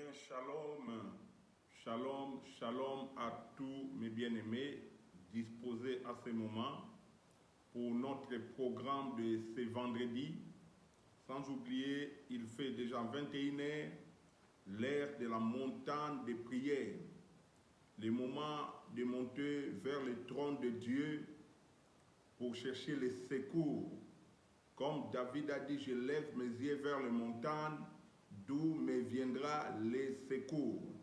Bien, shalom, shalom, shalom à tous mes bien-aimés disposés à ce moment pour notre programme de ce vendredi. Sans oublier, il fait déjà 21h, l'heure de la montagne de prière, le moment de monter vers le trône de Dieu pour chercher les secours. Comme David a dit, je lève mes yeux vers les montagnes, d'où me viendra les secours.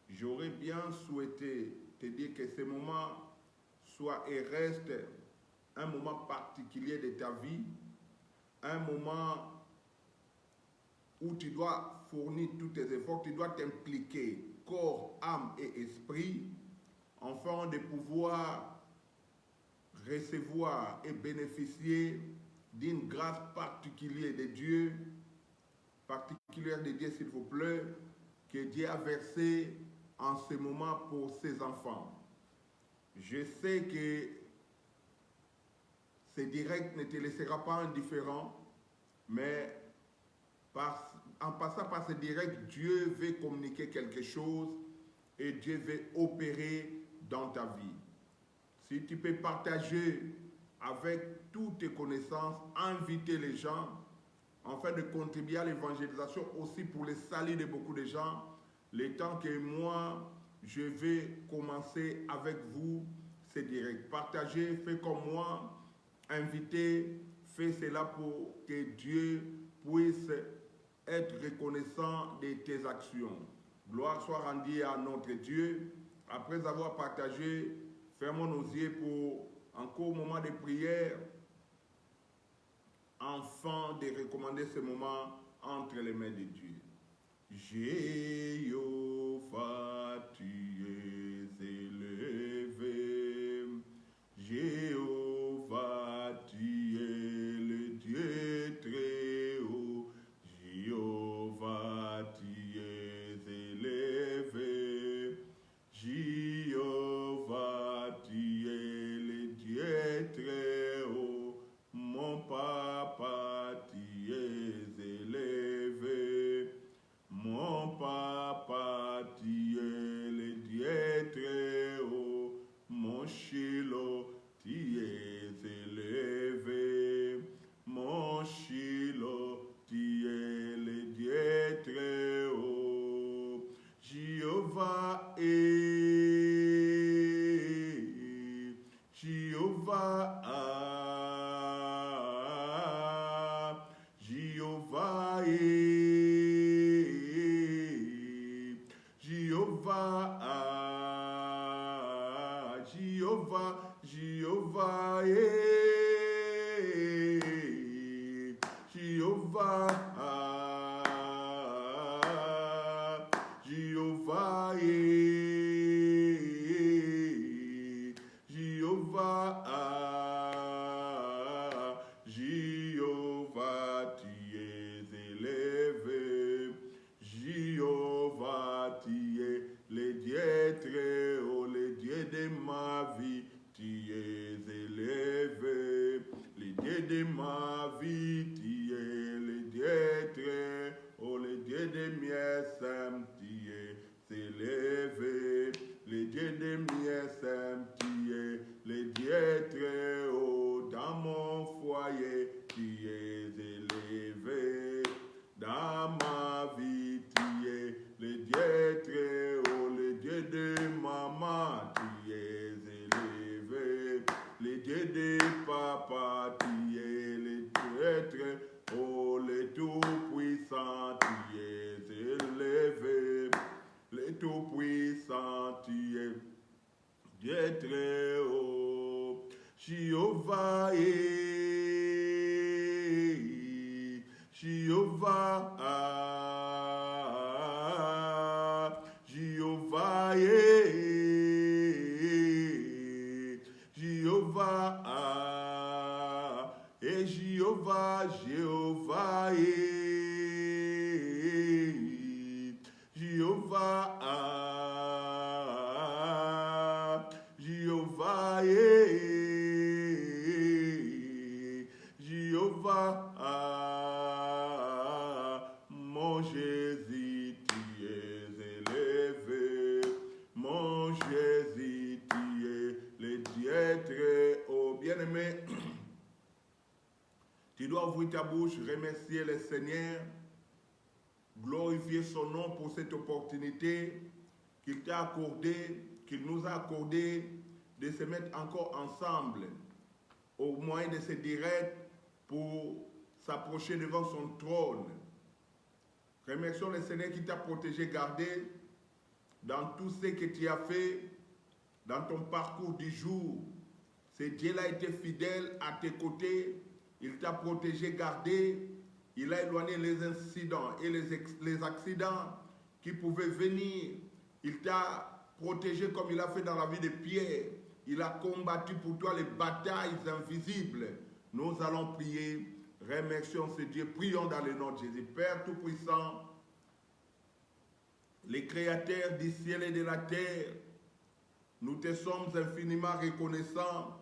J'aurais bien souhaité te dire que ce moment soit et reste un moment particulier de ta vie, un moment où tu dois fournir tous tes efforts, tu dois t'impliquer corps, âme et esprit, afin de pouvoir recevoir et bénéficier d'une grâce particulière de Dieu, s'il vous plaît, que Dieu a versé en ce moment pour ses enfants. Je sais que ce direct ne te laissera pas indifférent, mais en passant par ce direct, Dieu veut communiquer quelque chose et Dieu veut opérer dans ta vie. Si tu peux partager avec toutes tes connaissances, inviter les gens, afin de contribuer à l'évangélisation aussi pour le salut de beaucoup de gens, le temps que moi, je vais commencer avec vous ce direct. Partagez, faites comme moi, invitez, faites cela pour que Dieu puisse être reconnaissant de tes actions. Gloire soit rendue à notre Dieu. Après avoir partagé, fermons nos yeux pour encore un moment de prière, afin de recommander ce moment entre les mains de Dieu. Jéhovah, tu es élevé. Jéhovah, tu es le Dieu très haut. Jéhovah, tu es élevé. Jéhovah, tu es le Dieu très haut. Mon papa, tu es élevé. Mon papa, tu es le Dieu très haut. Mon Shiloh, tu es élevé. Mon Shiloh, tu es le Dieu très haut. Jéhovah est, Jéhovah a, Jéhovah est, Jéhovah a, Jéhovah, Jéhovah est, Jéhovah a, Jéhovah est, Jéhovah a, Jéhovah, tu es élevé. Jéhovah, tu es le Dieu très haut, le Dieu de ma vie, tu es élevé. Le Dieu de ma vie, tu es le Dieu très haut, le Dieu de mes âmes, tu es élevé. Le Dieu de mes âmes, tu es le Dieu très haut. Dans mon foyer, tu es élevé. Dans ma vie, tu es le Dieu très haut, le Dieu de maman, tu es élevé. Le Dieu de papa, tu es le Dieu très haut, le tout-puissant, tu es élevé. Le tout-puissant, tu es Dieu très haut. Jéhovah est, Jéhovah a, Jéhovah est, Jéhovah a, et Jéhovah, Jéhovah est, Jéhovah a, Jéhovah est, Jéhovah a, mon Jésus, tu es ouvre ta bouche, remercier le Seigneur, glorifier son nom pour cette opportunité qu'il t'a accordée, qu'il nous a accordé de se mettre encore ensemble au moyen de ce direct pour s'approcher devant son trône. Remercions le Seigneur qui t'a protégé, gardé dans tout ce que tu as fait, dans ton parcours du jour. Ce Dieu-là a été fidèle à tes côtés, il t'a protégé, gardé, il a éloigné les incidents et les accidents qui pouvaient venir. Il t'a protégé comme il a fait dans la vie de Pierre. Il a combattu pour toi les batailles invisibles. Nous allons prier. Remercions ce Dieu. Prions dans le nom de Jésus. Père Tout-Puissant, les créateurs du ciel et de la terre, nous te sommes infiniment reconnaissants.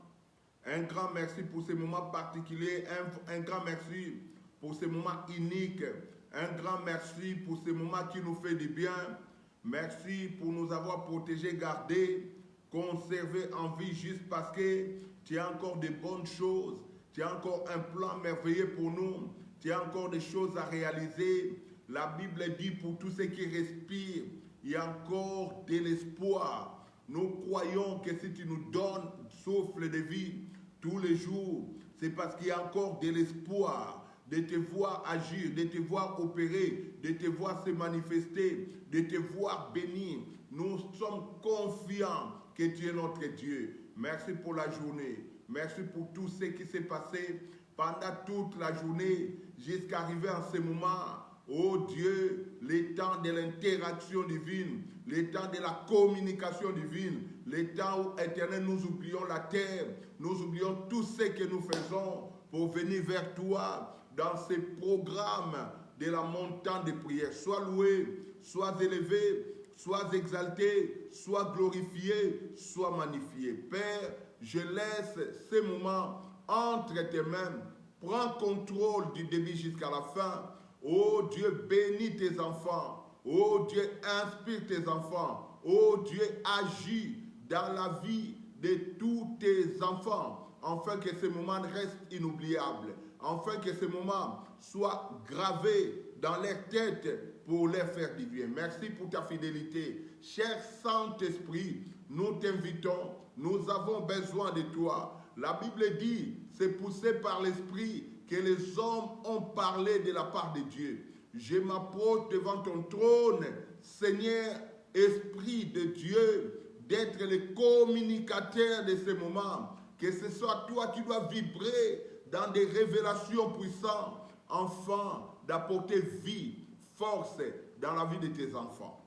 Un grand merci pour ces moments particuliers. Un grand merci pour ces moments uniques. Un grand merci pour ces moments qui nous fait du bien. Merci pour nous avoir protégés, gardés, conservés en vie juste parce que tu as encore de bonnes choses. Tu as encore un plan merveilleux pour nous. Tu as encore des choses à réaliser. La Bible dit pour tous ceux qui respirent, il y a encore de l'espoir. Nous croyons que si tu nous donnes souffle de vie tous les jours, c'est parce qu'il y a encore de l'espoir de te voir agir, de te voir opérer, de te voir se manifester, de te voir bénir. Nous sommes confiants que tu es notre Dieu. Merci pour la journée. Merci pour tout ce qui s'est passé pendant toute la journée jusqu'à arriver en ce moment. Oh Dieu, le temps de l'interaction divine, le temps de la communication divine, le temps où, éternel, nous oublions la terre, nous oublions tout ce que nous faisons pour venir vers toi dans ces programmes de la montagne de prière. Sois loué, sois élevé, sois exalté, sois glorifié, sois magnifié. Père, je laisse ces moments entre tes mains. Prends contrôle du début jusqu'à la fin. Oh Dieu, bénis tes enfants. Oh Dieu, inspire tes enfants. Oh Dieu, agis dans la vie de tous tes enfants, afin que ce moment reste inoubliable, afin que ce moment soit gravé dans leur tête pour leur faire du bien. Merci pour ta fidélité. Cher Saint-Esprit, nous t'invitons, nous avons besoin de toi. La Bible dit, c'est poussé par l'Esprit que les hommes ont parlé de la part de Dieu. Je m'approche devant ton trône, Seigneur, Esprit de Dieu, d'être le communicateur de ce moment. Que ce soit toi qui dois vibrer dans des révélations puissantes, afin d'apporter vie, force dans la vie de tes enfants.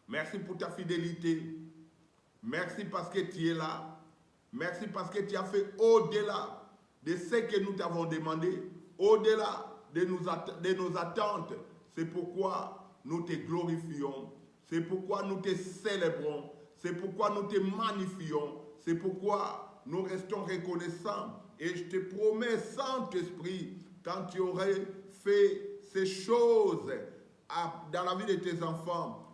Merci pour ta fidélité. Merci parce que tu es là. Merci parce que tu as fait au-delà de ce que nous t'avons demandé, au-delà de nos attentes. C'est pourquoi nous te glorifions. C'est pourquoi nous te célébrons. C'est pourquoi nous te magnifions. C'est pourquoi nous restons reconnaissants. Et je te promets, Saint-Esprit, quand tu aurais fait ces choses dans la vie de tes enfants,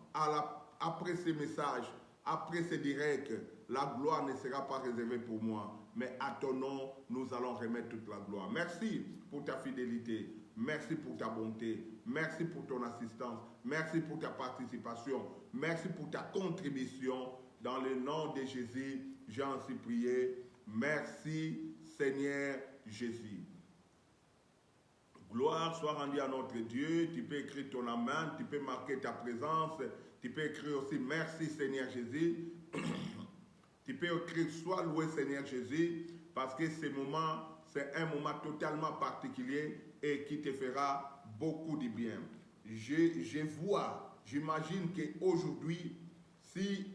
après ces messages, après ces directs, la gloire ne sera pas réservée pour moi. Mais à ton nom, nous allons remettre toute la gloire. Merci pour ta fidélité. Merci pour ta bonté. Merci pour ton assistance. Merci pour ta participation. Merci pour ta contribution. Dans le nom de Jésus, j'ai ainsi prié. Merci, Seigneur Jésus. Gloire soit rendue à notre Dieu. Tu peux écrire ton amen, tu peux marquer ta présence. Tu peux écrire aussi merci, Seigneur Jésus. Tu peux écrire sois loué, Seigneur Jésus, parce que ce moment, c'est un moment totalement particulier et qui te fera beaucoup de bien. Je vois, j'imagine qu'aujourd'hui, si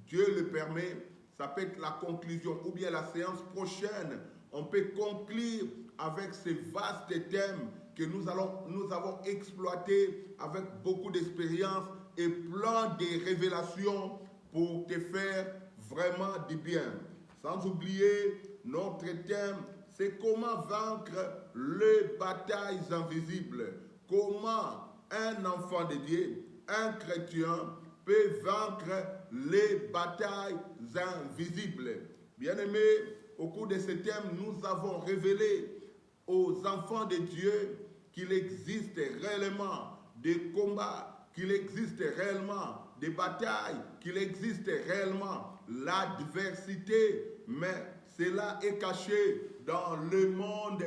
Dieu le permet, ça peut être la conclusion ou bien la séance prochaine. On peut conclure avec ce vaste thème que nous avons exploité avec beaucoup d'expérience et plein de révélations pour te faire vraiment du bien. Sans oublier, notre thème, c'est comment vaincre les batailles invisibles. Comment un enfant de Dieu, un chrétien, peut vaincre les batailles invisibles. Bien-aimés, au cours de ce thème, nous avons révélé aux enfants de Dieu qu'il existe réellement des combats, qu'il existe réellement des batailles, qu'il existe réellement l'adversité, mais cela est caché dans le monde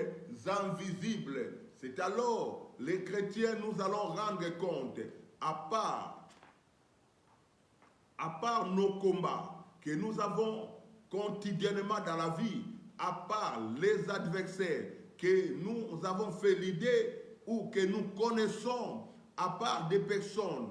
invisible. C'est alors, les chrétiens, nous allons rendre compte, à part nos combats que nous avons quotidiennement dans la vie, à part les adversaires que nous avons fait l'idée ou que nous connaissons, à part des personnes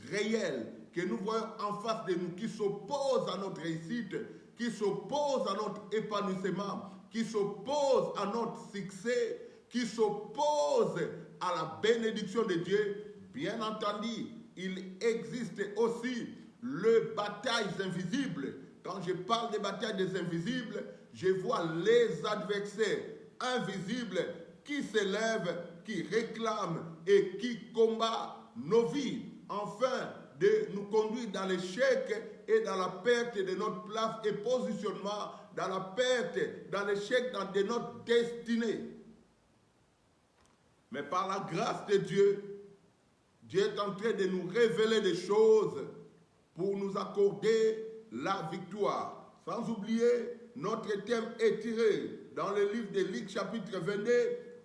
réelles que nous voyons en face de nous qui s'opposent à notre réussite, qui s'opposent à notre épanouissement, qui s'opposent à notre succès, qui s'opposent à la bénédiction de Dieu, bien entendu, il existe aussi les batailles invisibles. Quand je parle des batailles des invisibles, je vois les adversaires invisibles qui s'élèvent, qui réclament et qui combattent nos vies, afin de nous conduire dans l'échec et dans la perte de notre place et positionnement, dans la perte, dans l'échec de notre destinée. Mais par la grâce de Dieu, Dieu est en train de nous révéler des choses pour nous accorder la victoire. Sans oublier, notre thème est tiré dans le livre de Luc chapitre 22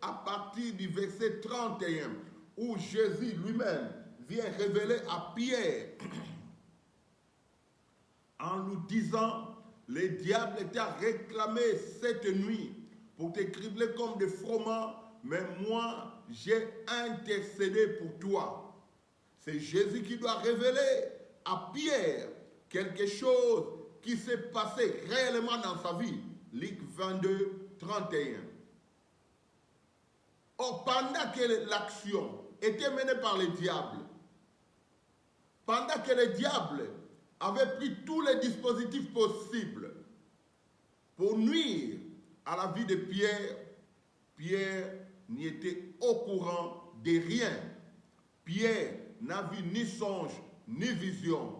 à partir du verset 31, où Jésus lui-même vient révéler à Pierre en nous disant: le diable t'a réclamé cette nuit pour te cribler comme des froment, mais moi j'ai intercédé pour toi. C'est Jésus qui doit révéler à Pierre quelque chose qui s'est passé réellement dans sa vie. Luc 22, 31. Or, pendant que l'action était menée par le diable, pendant que le diable avait pris tous les dispositifs possibles pour nuire à la vie de Pierre, Pierre n'y était au courant de rien. Pierre n'a vu ni songe, ni vision.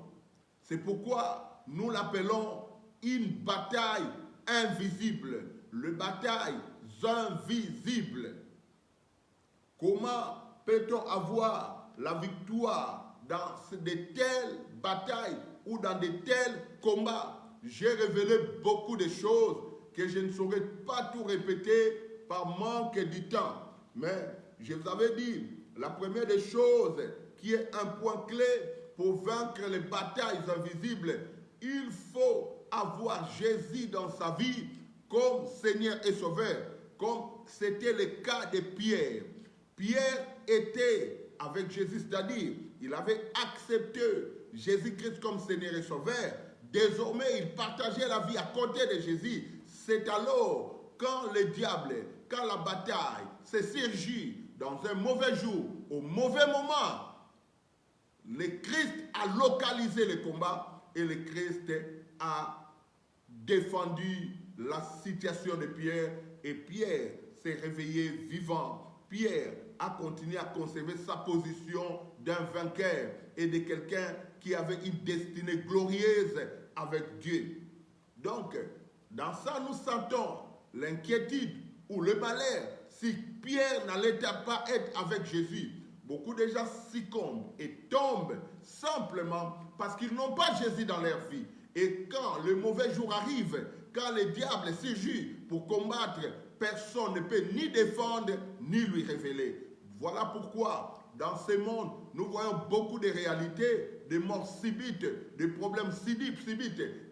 C'est pourquoi nous l'appelons une bataille invisible, le bataille invisible. Comment peut-on avoir la victoire dans de telles batailles ou dans de tels combats? J'ai révélé beaucoup de choses que je ne saurais pas tout répéter par manque de temps. Mais je vous avais dit, la première des choses qui est un point clé pour vaincre les batailles invisibles, il faut avoir Jésus dans sa vie comme Seigneur et Sauveur, comme c'était le cas de Pierre. Pierre était avec Jésus, c'est-à-dire il avait accepté Jésus-Christ comme Seigneur et Sauveur. Désormais, il partageait la vie à côté de Jésus. C'est alors quand le diable, quand la bataille s'est surgie dans un mauvais jour, au mauvais moment, le Christ a localisé le combat et le Christ a défendu la situation de Pierre et Pierre s'est réveillé vivant. Pierre a continué à conserver sa position d'un vainqueur et de quelqu'un qui avait une destinée glorieuse avec Dieu. Donc, dans ça, nous sentons l'inquiétude ou le malheur si Pierre n'allait pas être avec Jésus. Beaucoup de gens succombent et tombent simplement parce qu'ils n'ont pas Jésus dans leur vie. Et quand le mauvais jour arrive, quand le diable surgit pour combattre, personne ne peut ni défendre ni lui révéler. Voilà pourquoi, dans ce monde, nous voyons beaucoup de réalités, de morts subites, de problèmes subites,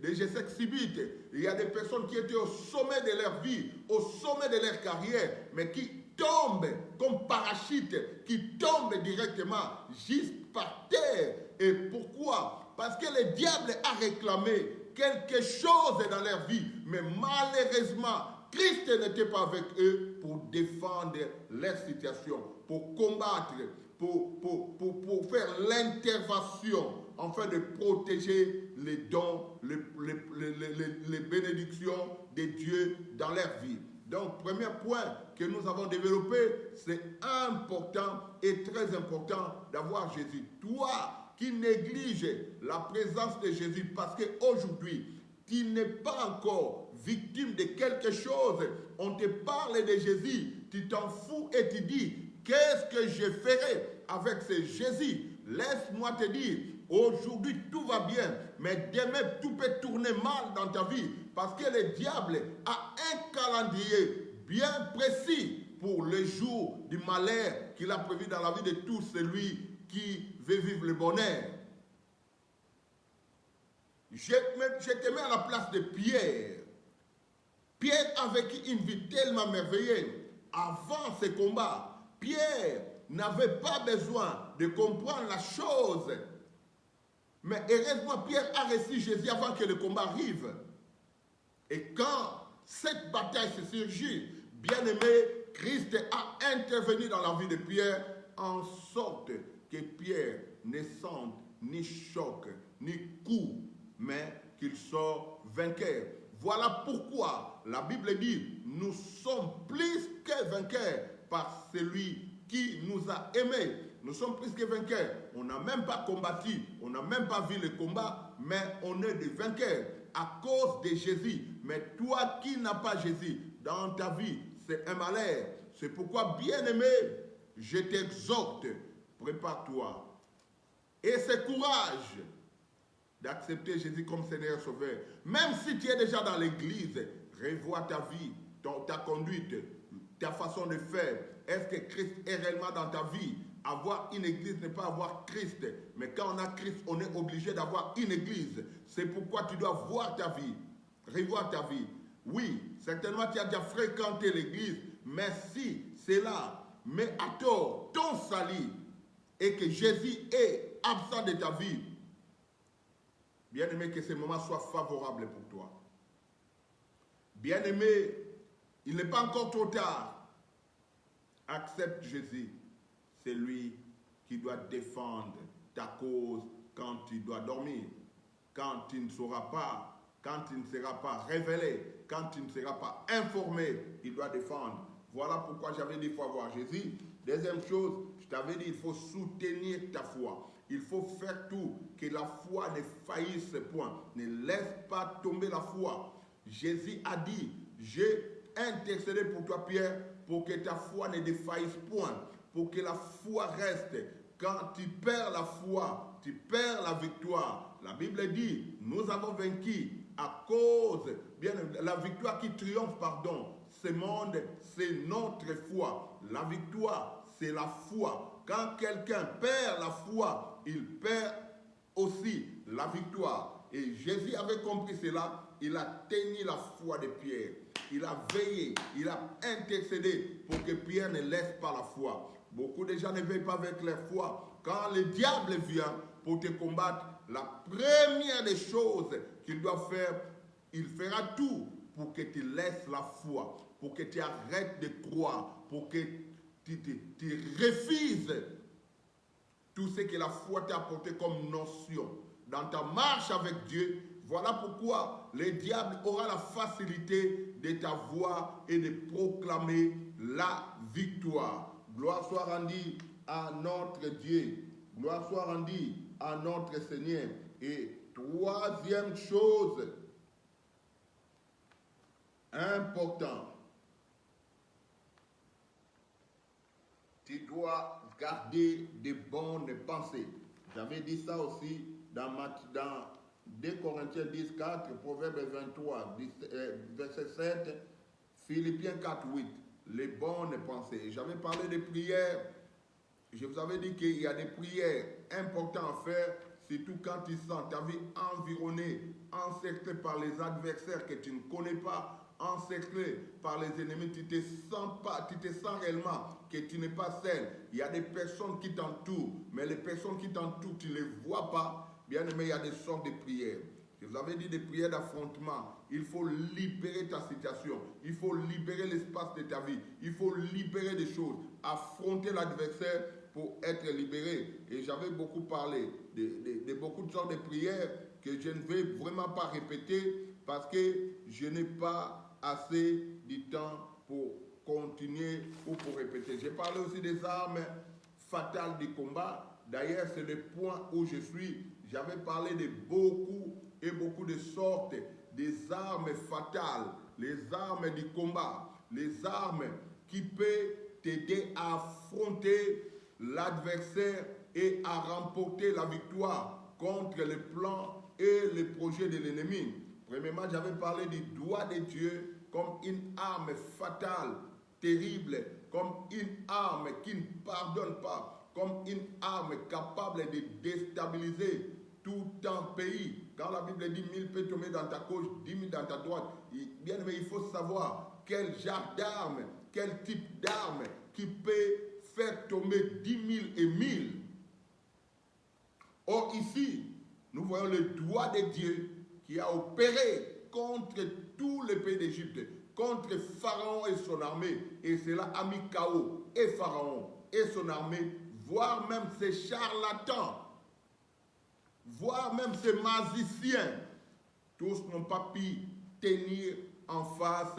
des échecs subites. Il y a des personnes qui étaient au sommet de leur vie, au sommet de leur carrière, mais qui tombent comme parachutes, qui tombent directement juste par terre. Et pourquoi? Parce que le diable a réclamé quelque chose dans leur vie, mais malheureusement, Christ n'était pas avec eux pour défendre leur situation, pour combattre, pour faire l'intervention, afin de protéger les dons, les bénédictions de Dieu dans leur vie. Donc, premier point que nous avons développé, c'est important et très important d'avoir Jésus. Toi qui négliges la présence de Jésus parce qu'aujourd'hui, tu n'es pas encore victime de quelque chose, on te parle de Jésus, tu t'en fous et tu dis, qu'est-ce que je ferai avec ce Jésus? Laisse-moi te dire, aujourd'hui tout va bien, mais demain tout peut tourner mal dans ta vie, parce que le diable a un calendrier bien précis pour le jour du malheur qu'il a prévu dans la vie de tout celui qui veut vivre le bonheur. Je te mets à la place de Pierre. Pierre a vécu une vie tellement merveilleuse. Avant ce combat, Pierre n'avait pas besoin de comprendre la chose. Mais heureusement, Pierre a reçu Jésus avant que le combat arrive. Et quand cette bataille se surgit, bien aimé, Christ a intervenu dans la vie de Pierre en sorte que Pierre ne sente ni choc, ni coup, mais qu'il sort vainqueur. Voilà pourquoi la Bible dit, nous sommes plus que vainqueurs par celui qui nous a aimés. Nous sommes plus que vainqueurs. On n'a même pas combattu, on n'a même pas vu le combat, mais on est des vainqueurs à cause de Jésus. Mais toi qui n'as pas Jésus dans ta vie, c'est un malheur. C'est pourquoi, bien-aimé, je t'exhorte, prépare-toi. Et c'est courage d'accepter Jésus comme Seigneur Sauveur. Même si tu es déjà dans l'église, revois ta vie, ta conduite, ta façon de faire. Est-ce que Christ est réellement dans ta vie? Avoir une église n'est pas avoir Christ. Mais quand on a Christ, on est obligé d'avoir une église. C'est pourquoi tu dois voir ta vie, revoir ta vie. Oui, certainement tu as déjà fréquenté l'église, mais si c'est là, mais à tort, ton salut, et que Jésus est absent de ta vie, bien-aimé, que ce moment soit favorable pour toi. Bien-aimé, il n'est pas encore trop tard. Accepte Jésus. C'est lui qui doit défendre ta cause quand tu dois dormir, quand tu ne sauras pas, quand tu ne seras pas révélé, quand tu ne seras pas informé, il doit défendre. Voilà pourquoi j'avais dit qu'il faut avoir Jésus. Deuxième chose, je t'avais dit il faut soutenir ta foi. Il faut faire tout, que la foi ne faillisse point. Ne laisse pas tomber la foi. Jésus a dit, j'ai intercédé pour toi, Pierre, pour que ta foi ne défaillisse point, pour que la foi reste. Quand tu perds la foi, tu perds la victoire. La Bible dit, nous avons vaincu à cause, bien la victoire qui triomphe, ce monde, c'est notre foi. La victoire, c'est la foi. Quand quelqu'un perd la foi, il perd aussi la victoire. Et Jésus avait compris cela. Il a tenu la foi de Pierre. Il a veillé, il a intercédé pour que Pierre ne laisse pas la foi. Beaucoup de gens ne veillent pas avec leur foi. Quand le diable vient pour te combattre, la première des choses qu'il doit faire, il fera tout pour que tu laisses la foi, pour que tu arrêtes de croire, pour que tu refuses tout ce que la foi t'a apporté comme notion dans ta marche avec Dieu. Voilà pourquoi le diable aura la facilité de t'avoir et de proclamer la victoire. Gloire soit rendue à notre Dieu. Gloire soit rendue à notre Seigneur. Et troisième chose importante, tu dois garder de bonnes pensées. J'avais dit ça aussi dans 2 Corinthiens 10, 4, Proverbes 23, verset 7, Philippiens 4, 8. Les bonnes pensées. J'avais parlé des prières. Je vous avais dit qu'il y a des prières importantes à faire, surtout quand tu sens ta vie environnée, encerclée par les adversaires que tu ne connais pas, encerclé par les ennemis, tu te sens réellement que tu n'es pas seul. Il y a des personnes qui t'entourent, mais les personnes qui t'entourent, tu ne les vois pas. Bien aimé, il y a des sortes de prières. Je vous avais dit des prières d'affrontement. Il faut libérer ta situation. Il faut libérer l'espace de ta vie. Il faut libérer des choses. Affronter l'adversaire pour être libéré. Et j'avais beaucoup parlé de beaucoup de sortes de prières que je ne vais vraiment pas répéter parce que je n'ai pas assez de temps pour continuer ou pour répéter. J'ai parlé aussi des armes fatales du combat. D'ailleurs, c'est le point où je suis. J'avais parlé de beaucoup de sortes des armes fatales, les armes du combat, les armes qui peut t'aider à affronter l'adversaire et à remporter la victoire contre les plans et les projets de l'ennemi. Premièrement, j'avais parlé du doigt de Dieu comme une arme fatale, terrible, comme une arme qui ne pardonne pas, comme une arme capable de déstabiliser tout un pays. Quand la Bible dit 1000 peuvent tomber dans ta gauche, 10 000 dans ta droite, bien aimé, il faut savoir quel genre d'arme, quel type d'arme qui peut faire tomber 10 000 et 1000. Or ici, nous voyons le doigt de Dieu qui a opéré contre tout le pays d'Égypte, contre Pharaon et son armée, et cela a mis KO et Pharaon et son armée, voire même ses charlatans, voire même ces magiciens. Tous n'ont pas pu tenir en face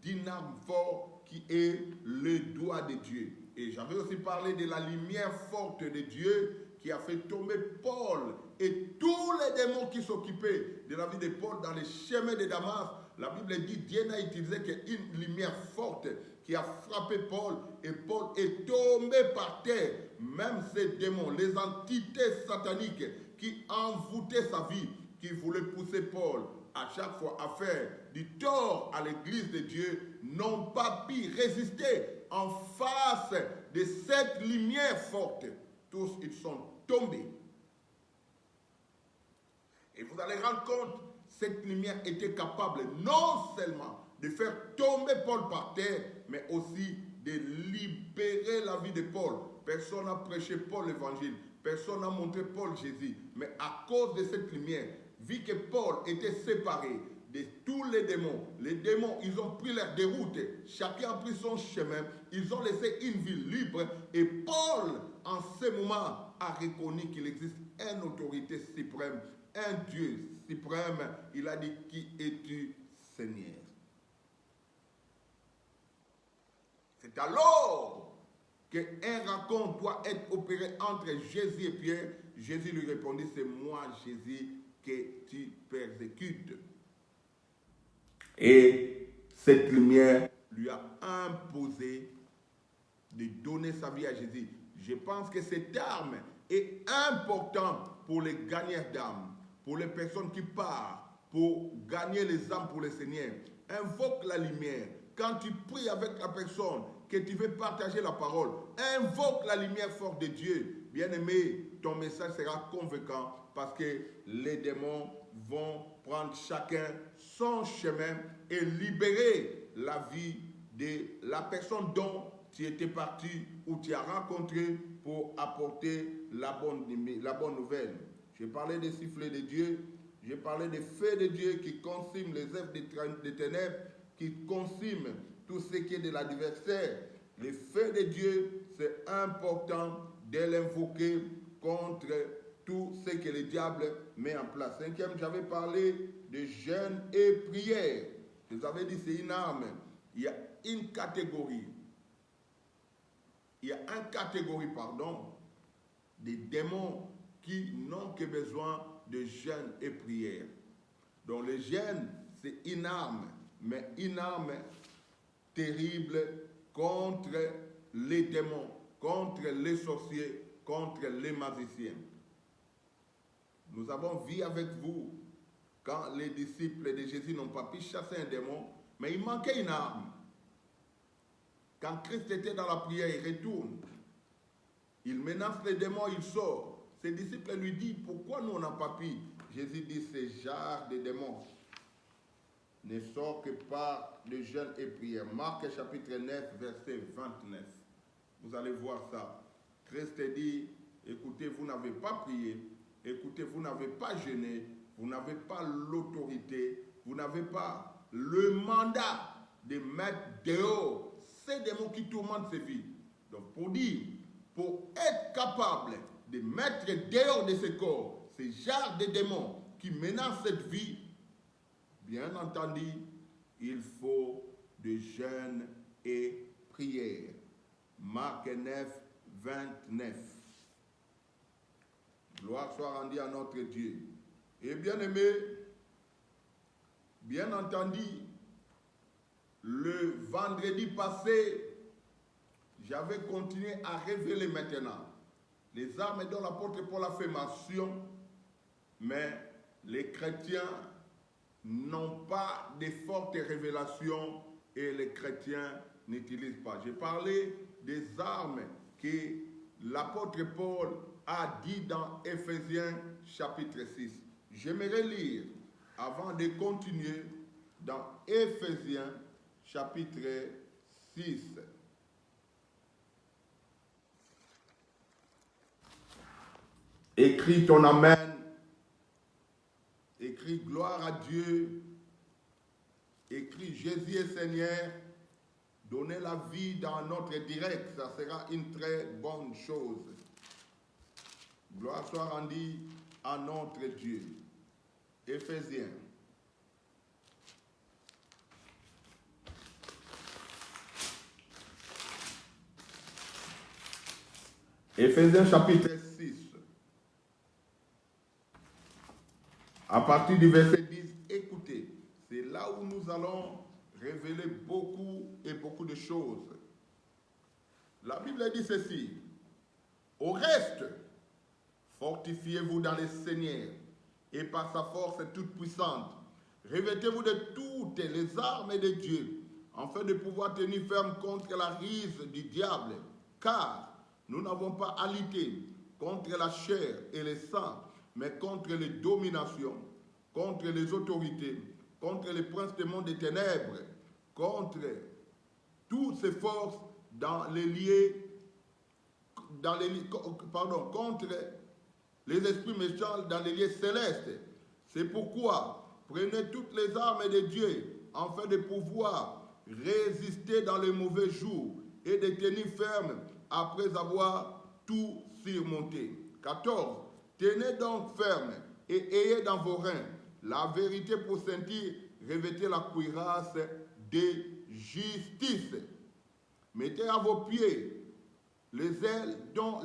d'une arme forte qui est le doigt de Dieu. Et j'avais aussi parlé de la lumière forte de Dieu qui a fait tomber Paul et tous les démons qui s'occupaient de la vie de Paul dans les chemins de Damas. La Bible dit que Dieu n'a utilisé qu'une lumière forte qui a frappé Paul et Paul est tombé par terre. Même ces démons, les entités sataniques qui envoûtaient sa vie, qui voulaient pousser Paul à chaque fois à faire du tort à l'église de Dieu, n'ont pas pu résister en face de cette lumière forte. Tous, ils sont tombés. Et vous allez rendre compte, cette lumière était capable non seulement de faire tomber Paul par terre, mais aussi de libérer la vie de Paul. Personne n'a prêché Paul l'évangile, personne n'a montré Paul Jésus. Mais à cause de cette lumière, vu que Paul était séparé de tous les démons, ils ont pris leur déroute, chacun a pris son chemin, ils ont laissé une vie libre, et Paul, en ce moment, a reconnu qu'il existe une autorité suprême, un Dieu suprême. Il a dit, qui es-tu, Seigneur? C'est alors qu'un rencontre doit être opéré entre Jésus et Pierre. Jésus lui répondit, c'est moi, Jésus, que tu persécutes. Et cette lumière lui a imposé de donner sa vie à Jésus. Je pense que cette arme est importante pour les gagnants d'âmes, pour les personnes qui partent, pour gagner les âmes pour le Seigneur. Invoque la lumière. Quand tu pries avec la personne, que tu veux partager la parole, invoque la lumière forte de Dieu. Bien-aimé, ton message sera convaincant parce que les démons vont prendre chacun son chemin et libérer la vie de la personne dont tu étais parti ou tu as rencontré pour apporter la bonne nouvelle. J'ai parlé des sifflets de Dieu, j'ai parlé des feux de Dieu qui consument les œuvres des ténèbres, qui consument tout ce qui est de l'adversaire. Les feux de Dieu, c'est important de l'invoquer contre tout ce que le diable met en place. Cinquième, j'avais parlé de jeûne et prière. Je vous avais dit, c'est une arme. Il y a une catégorie. Il y a une catégorie, des démons qui n'ont que besoin de jeûne et prière. Donc le jeûne, c'est une arme, mais une arme terrible contre les démons, contre les sorciers, contre les magiciens. Nous avons vu avec vous quand les disciples de Jésus n'ont pas pu chasser un démon, mais il manquait une arme. Quand Christ était dans la prière, il retourne. Il menace les démons, il sort. Ses disciples lui disent, pourquoi nous on n'a pas pu? Jésus dit, ces genres de démons ne sort que par le jeûne et prière. Marc chapitre 9, verset 29. Vous allez voir ça. Christ dit, écoutez, vous n'avez pas prié, écoutez, vous n'avez pas jeûné, vous n'avez pas l'autorité, vous n'avez pas le mandat de mettre dehors ces démons qui tourmentent ces vies. Donc pour dire, pour être capable de mettre dehors de ce corps ces genres de démons qui menacent cette vie, bien entendu, il faut de jeûne et prière. Marc 9, 29. Gloire soit rendue à notre Dieu. Et bien aimé, bien entendu, le vendredi passé, j'avais continué à révéler maintenant les armes dont l'apôtre Paul a fait mention, mais les chrétiens n'ont pas de fortes révélations et les chrétiens n'utilisent pas. J'ai parlé des armes que l'apôtre Paul a dit dans Éphésiens chapitre 6. J'aimerais lire, avant de continuer, dans Éphésiens chapitre 6. Écris ton Amen, écris gloire à Dieu, écris Jésus est Seigneur, donnez la vie dans notre direct, ça sera une très bonne chose. Gloire soit rendue à notre Dieu. Éphésiens. Éphésiens chapitre 6. À partir du verset 10, écoutez, c'est là où nous allons révéler beaucoup de choses. La Bible dit ceci: au reste, fortifiez-vous dans le Seigneur et par sa force toute puissante. Revêtez-vous de toutes les armes de Dieu, afin de pouvoir tenir ferme contre la rise du diable, car nous n'avons pas à lutter contre la chair et le sang, mais contre les dominations, contre les autorités, contre les princes du monde des ténèbres, contre toutes ces forces contre les esprits méchants dans les lieux célestes. C'est pourquoi prenez toutes les armes de Dieu afin de pouvoir résister dans les mauvais jours et de tenir ferme après avoir tout surmonté. 14. Tenez donc ferme et ayez dans vos reins la vérité pour sentir, revêtez la cuirasse de justice. Mettez à vos pieds les ailes dont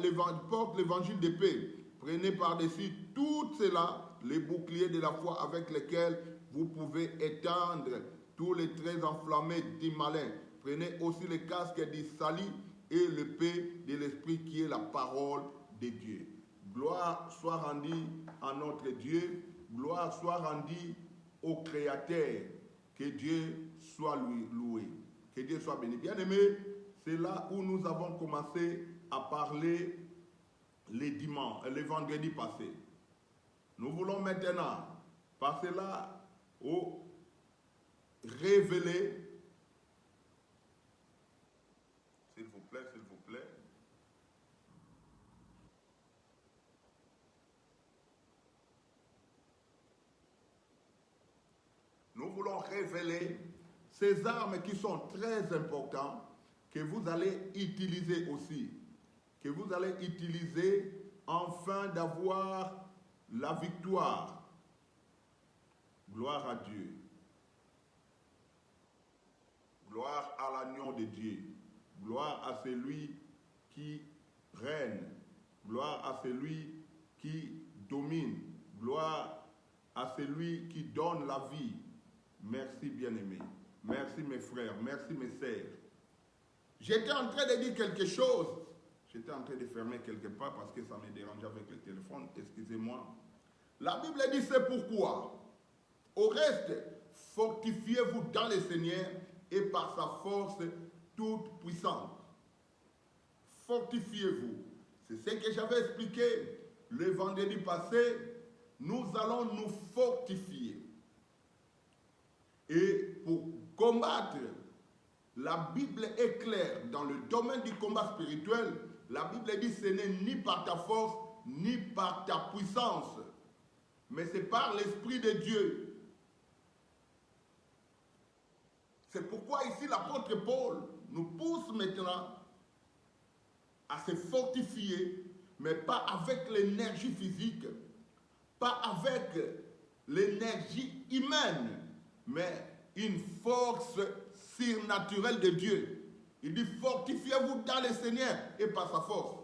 porte l'évangile de paix. Prenez par-dessus tout cela les boucliers de la foi avec lesquels vous pouvez éteindre tous les traits enflammés du malin. Prenez aussi le casque du salut et l'épée de l'esprit qui est la parole de Dieu. Gloire soit rendue à notre Dieu, gloire soit rendue au Créateur, que Dieu soit loué, que Dieu soit béni. Bien aimé, c'est là où nous avons commencé à parler le vendredi passé. Nous voulons maintenant passer là au révéler. S'il vous plaît. Nous voulons révéler ces armes qui sont très importantes, que vous allez utiliser aussi, que vous allez utiliser afin d'avoir la victoire. Gloire à Dieu. Gloire à l'agneau de Dieu. Gloire à celui qui règne. Gloire à celui qui domine. Gloire à celui qui donne la vie. Merci bien-aimés. Merci mes frères. Merci mes sœurs. J'étais en train de dire quelque chose. J'étais en train de fermer quelque part parce que ça me dérangeait avec le téléphone. Excusez-moi. La Bible dit c'est pourquoi. Au reste, fortifiez-vous dans le Seigneur et par sa force toute puissante. Fortifiez-vous. C'est ce que j'avais expliqué le vendredi passé. Nous allons nous fortifier. Et pour combattre, la Bible est claire. Dans le domaine du combat spirituel, la Bible dit ce n'est ni par ta force, ni par ta puissance, mais c'est par l'Esprit de Dieu. C'est pourquoi ici l'apôtre Paul nous pousse maintenant à se fortifier, mais pas avec l'énergie physique, pas avec l'énergie humaine, mais une force surnaturelle de Dieu. Il dit fortifiez-vous dans le Seigneur et par sa force.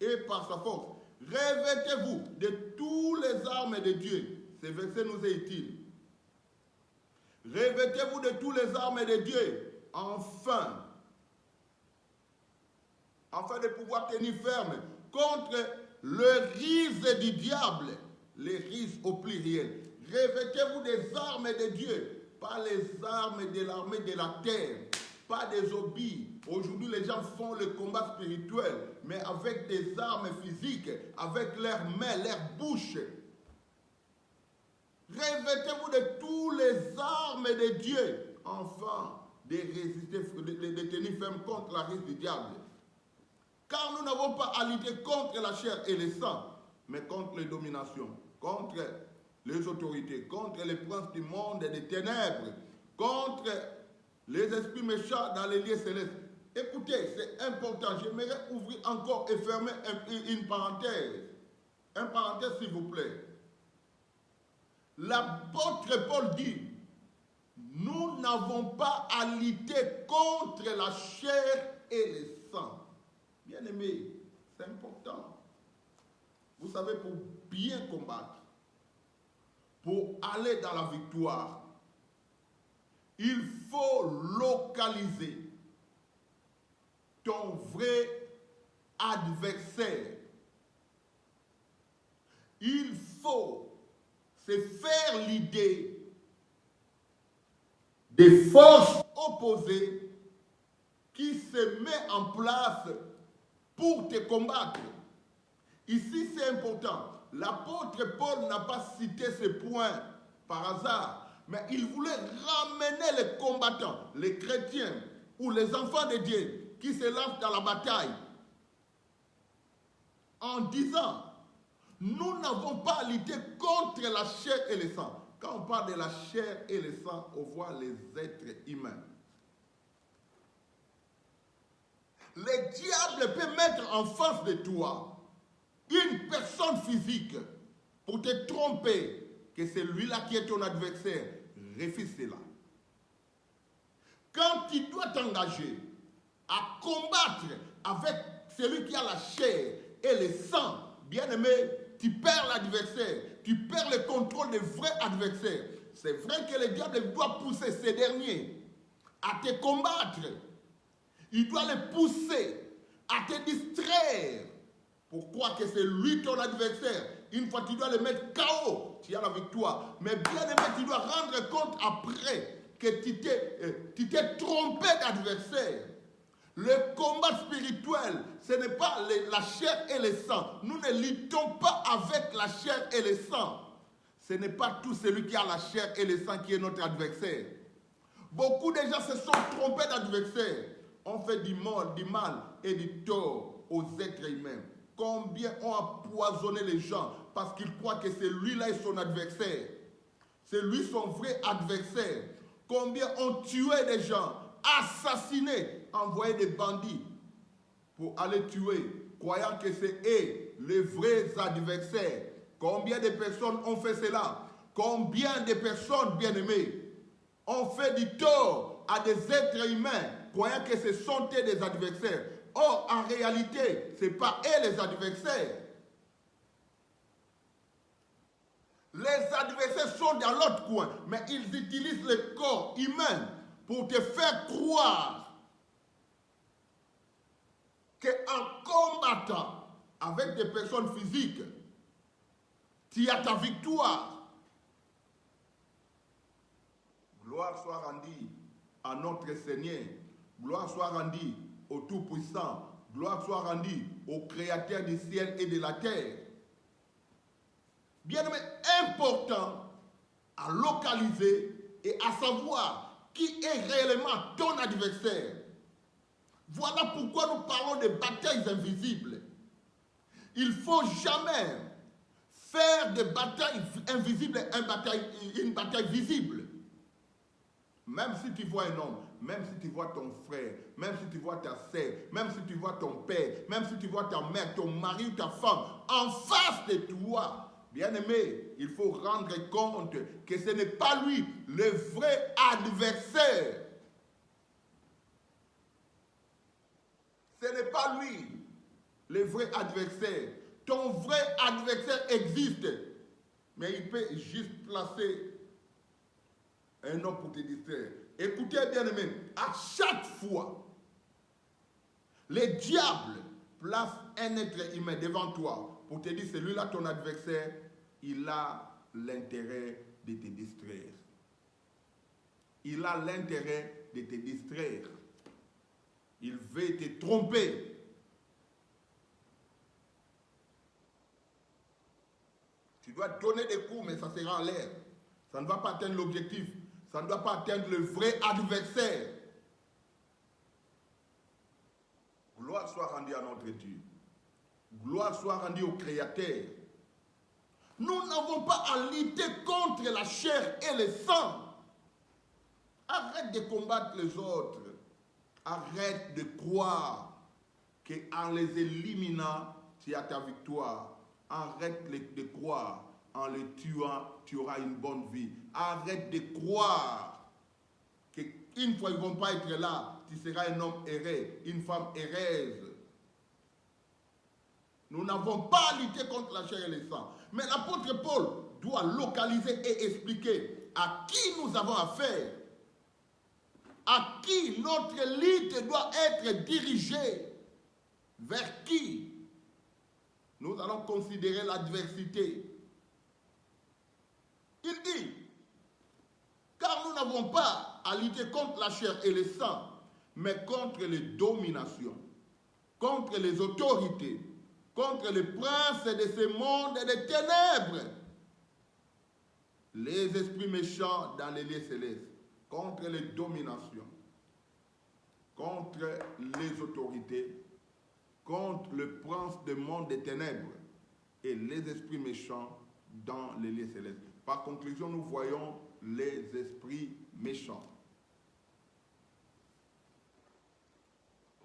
Et par sa force. Revêtez-vous de toutes les armes de Dieu. Ce verset nous est utile. Revêtez-vous de toutes les armes de Dieu, afin afin de pouvoir tenir ferme contre le ruse du diable, les ruses au pluriel. Revêtez-vous des armes de Dieu, pas les armes de l'armée de la terre, pas des hobbies. Aujourd'hui, les gens font le combat spirituel, mais avec des armes physiques, avec leurs mains, leurs bouches. Revêtez-vous de toutes les armes de Dieu, afin de résister, de tenir ferme contre la ruse du diable. Car nous n'avons pas à lutter contre la chair et le sang, mais contre les dominations, contre les autorités, contre les princes du monde des ténèbres, contre les esprits méchants dans les lieux célestes. Écoutez, c'est important. J'aimerais ouvrir encore et fermer une parenthèse. Une parenthèse, s'il vous plaît. L'apôtre Paul dit, nous n'avons pas à lutter contre la chair et le sang. Bien aimé, c'est important. Vous savez, pour bien combattre, pour aller dans la victoire, il faut localiser ton vrai adversaire. Il faut se faire l'idée des forces opposées qui se mettent en place pour te combattre. Ici, c'est important. L'apôtre Paul n'a pas cité ce point par hasard, mais il voulait ramener les combattants, les chrétiens ou les enfants de Dieu qui se lancent dans la bataille en disant, nous n'avons pas à lutter contre la chair et le sang. Quand on parle de la chair et le sang, on voit les êtres humains. Le diable peut mettre en face de toi une personne physique pour te tromper que c'est lui-là qui est ton adversaire. Refuse cela. Quand tu dois t'engager à combattre avec celui qui a la chair et le sang, bien aimé, tu perds l'adversaire, tu perds le contrôle des vrais adversaires. C'est vrai que le diable doit pousser ces derniers à te combattre. Il doit les pousser à te distraire. Pourquoi que c'est lui ton adversaire? Une fois tu dois le mettre KO, tu as la victoire. Mais bien aimé, tu dois rendre compte après que tu t'es trompé d'adversaire. Le combat spirituel, ce n'est pas la chair et le sang. Nous ne luttons pas avec la chair et le sang. Ce n'est pas tout celui qui a la chair et le sang qui est notre adversaire. Beaucoup de gens se sont trompés d'adversaire. On fait du mal et du tort aux êtres humains. Combien ont empoisonné les gens parce qu'ils croient que c'est lui-là son adversaire. C'est lui son vrai adversaire. Combien ont tué des gens, assassiné, envoyé des bandits pour aller tuer, croyant que c'est eux les vrais adversaires. Combien de personnes ont fait cela? Combien de personnes, bien-aimées, ont fait du tort à des êtres humains, croyant que ce sont eux des adversaires. Or, en réalité, ce n'est pas eux les adversaires. Les adversaires sont dans l'autre coin, mais ils utilisent le corps humain pour te faire croire qu'en combattant avec des personnes physiques, tu as ta victoire. Gloire soit rendue à notre Seigneur. Gloire soit rendue au Tout-Puissant. Gloire soit rendue au Créateur du ciel et de la terre. Bien aimé, important à localiser et à savoir qui est réellement ton adversaire. Voilà pourquoi nous parlons de batailles invisibles. Il ne faut jamais faire de batailles invisibles une bataille visible. Même si tu vois un homme, même si tu vois ton frère, même si tu vois ta sœur, même si tu vois ton père, même si tu vois ta mère, ton mari ou ta femme, en face de toi, bien-aimé, il faut rendre compte que ce n'est pas lui le vrai adversaire. Ce n'est pas lui le vrai adversaire. Ton vrai adversaire existe, mais il peut juste placer un homme pour te distraire. Écoutez bien aimé, à chaque fois Le diable place un être humain devant toi pour te dire, celui-là, ton adversaire, il a l'intérêt de te distraire. Il a l'intérêt de te distraire. Il veut te tromper. Tu dois donner des coups, mais ça sera en l'air. Ça ne va pas atteindre l'objectif. Ça ne doit pas atteindre le vrai adversaire. Gloire soit rendue à notre Dieu. Gloire soit rendue au Créateur. Nous n'avons pas à lutter contre la chair et le sang. Arrête de combattre les autres. Arrête de croire qu'en les éliminant, tu as ta victoire. Arrête de croire en les tuant, tu auras une bonne vie. Arrête de croire qu'une fois ils ne vont pas être là, tu seras un homme erré, une femme heureuse. Nous n'avons pas à lutter contre la chair et le sang. Mais l'apôtre Paul doit localiser et expliquer à qui nous avons affaire. À qui notre lutte doit être dirigée. Vers qui nous allons considérer l'adversité. Il dit, car nous n'avons pas à lutter contre la chair et le sang, mais contre les dominations, contre les autorités, contre les princes de ce monde des ténèbres, les esprits méchants dans les lieux célestes, contre les dominations, contre les autorités, contre le prince du monde des ténèbres et les esprits méchants dans les lieux célestes. Par conclusion, nous voyons les esprits méchants.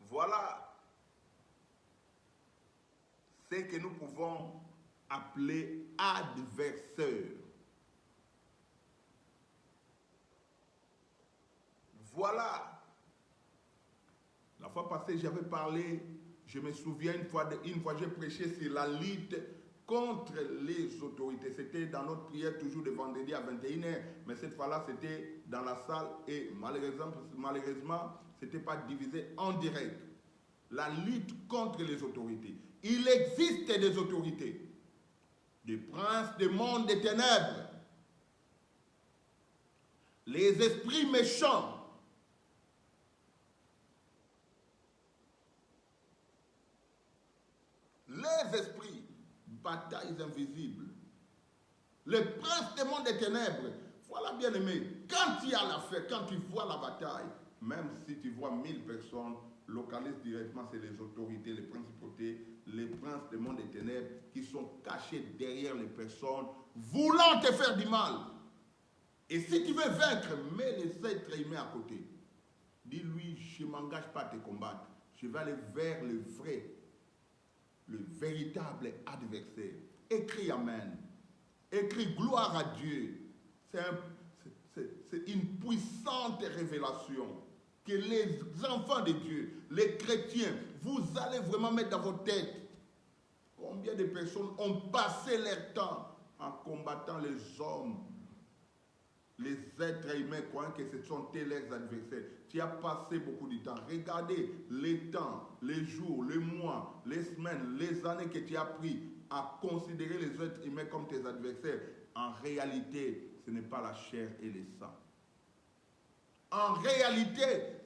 Voilà ce que nous pouvons appeler adversaires. Voilà. La fois passée, j'avais parlé, je me souviens, une fois j'ai prêché sur la lutte contre les autorités. C'était dans notre prière toujours de vendredi à 21h, mais cette fois-là, c'était dans la salle et malheureusement, ce n'était pas divisé en direct. La lutte contre les autorités. Il existe des autorités, des princes du monde des ténèbres, les esprits méchants, les esprits, batailles invisibles, les princes du monde des ténèbres. Voilà, bien aimé, quand tu as l'affaire, quand tu vois la bataille, même si tu vois 1000 personnes, localise directement, c'est les autorités, les principautés, les princes du monde des ténèbres qui sont cachés derrière les personnes, voulant te faire du mal. Et si tu veux vaincre, mets les êtres humains à côté. Dis-lui, je ne m'engage pas à te combattre. Je vais aller vers le vrai, le véritable adversaire. Écris Amen. Écris gloire à Dieu. C'est une puissante révélation que les enfants de Dieu, les chrétiens, vous allez vraiment mettre dans votre tête. Combien de personnes ont passé leur temps en combattant les hommes, les êtres humains, croyant que ce sont leurs adversaires. Tu as passé beaucoup de temps. Regardez les temps, les jours, les mois, les semaines, les années que tu as pris à considérer les êtres humains comme tes adversaires. En réalité, ce n'est pas la chair et le sang. En réalité,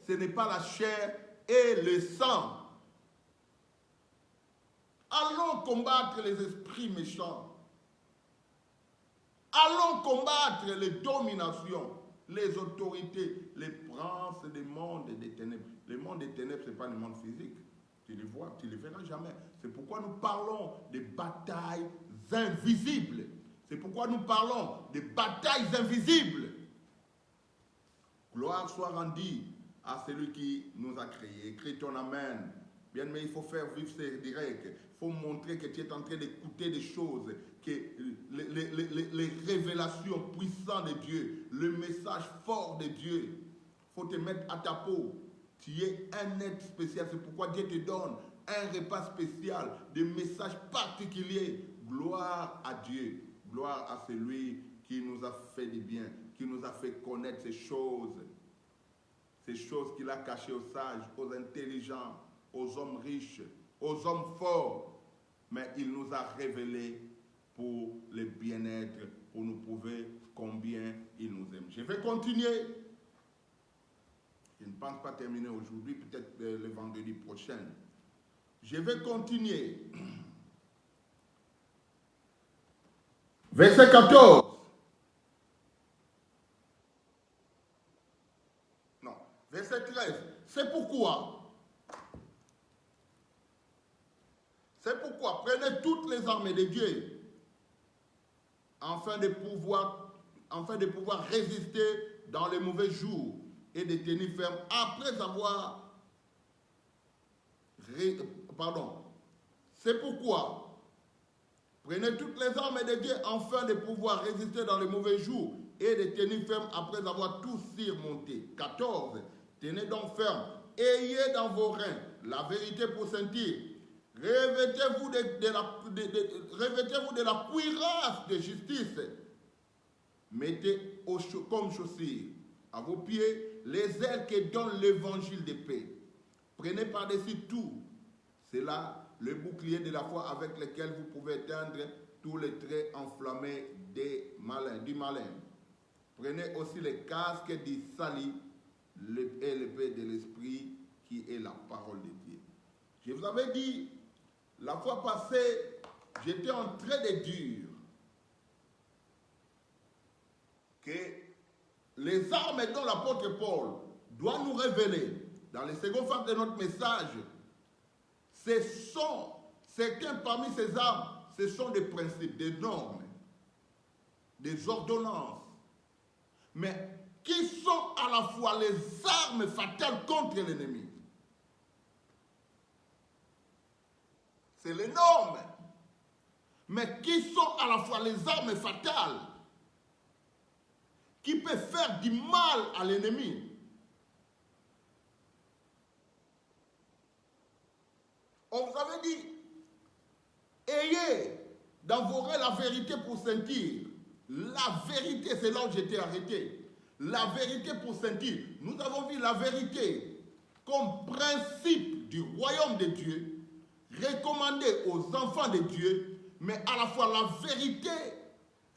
ce n'est pas la chair et le sang. Allons combattre les esprits méchants. Allons combattre les dominations, les autorités, les princes des mondes et des ténèbres. Le monde des ténèbres, ce n'est pas le monde physique. Tu les vois, tu ne les verras jamais. C'est pourquoi nous parlons de batailles invisibles. C'est pourquoi nous parlons de batailles invisibles. Gloire soit rendue à celui qui nous a créés. Écris ton Amen. Bien, mais il faut faire vivre ces directs. Il faut montrer que tu es en train d'écouter des choses, que les révélations puissantes de Dieu, le message fort de Dieu. Il faut te mettre à ta peau. Tu es un être spécial. C'est pourquoi Dieu te donne un repas spécial, des messages particuliers. Gloire à Dieu. Gloire à celui qui nous a fait du bien, qui nous a fait connaître ces choses qu'il a cachées aux sages, aux intelligents, aux hommes riches, aux hommes forts, mais il nous a révélé pour le bien-être, pour nous prouver combien il nous aime. Je vais continuer. Je ne pense pas terminer aujourd'hui, peut-être le vendredi prochain. Je vais continuer. Verset 14. Non, verset 13. C'est pourquoi, prenez toutes les armes de Dieu afin de pouvoir résister dans les mauvais jours et de tenir ferme après avoir... C'est pourquoi, prenez toutes les armes de Dieu afin de pouvoir résister dans les mauvais jours et de tenir ferme après avoir tout surmonté. 14. Tenez donc ferme, ayez dans vos reins la vérité pour sentir. Revêtez-vous de la cuirasse de justice. Mettez comme chaussures à vos pieds les ailes que donne l'évangile de paix. Prenez par-dessus tout cela le bouclier de la foi avec lequel vous pouvez éteindre tous les traits enflammés du malin. Prenez aussi le casque du salut et l'épée de l'esprit qui est la parole de Dieu. Je vous avais dit, la fois passée, j'étais en train de dire que les armes dont l'apôtre Paul doit nous révéler dans les secondes phases de notre message, certains parmi ces armes, ce sont des principes, des normes, des ordonnances, mais qui sont à la fois les armes fatales contre l'ennemi. C'est les normes, mais qui sont à la fois les armes fatales qui peuvent faire du mal à l'ennemi. On vous avait dit, ayez dans vos reins la vérité pour sentir. La vérité, c'est là où j'étais arrêté. La vérité pour sentir. Nous avons vu la vérité comme principe du royaume de Dieu, recommandé aux enfants de Dieu, mais à la fois la vérité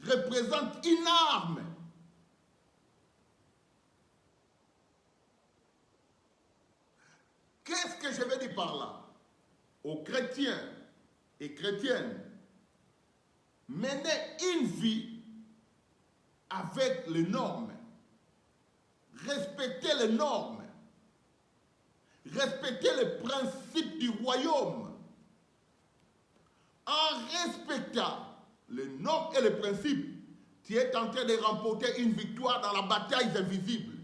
représente une arme. Qu'est-ce que je veux dire par là? Aux chrétiens et chrétiennes, menez une vie avec les normes. Respectez les normes. Respectez les principes du royaume. En respectant les normes et les principes, tu es en train de remporter une victoire dans la bataille invisible.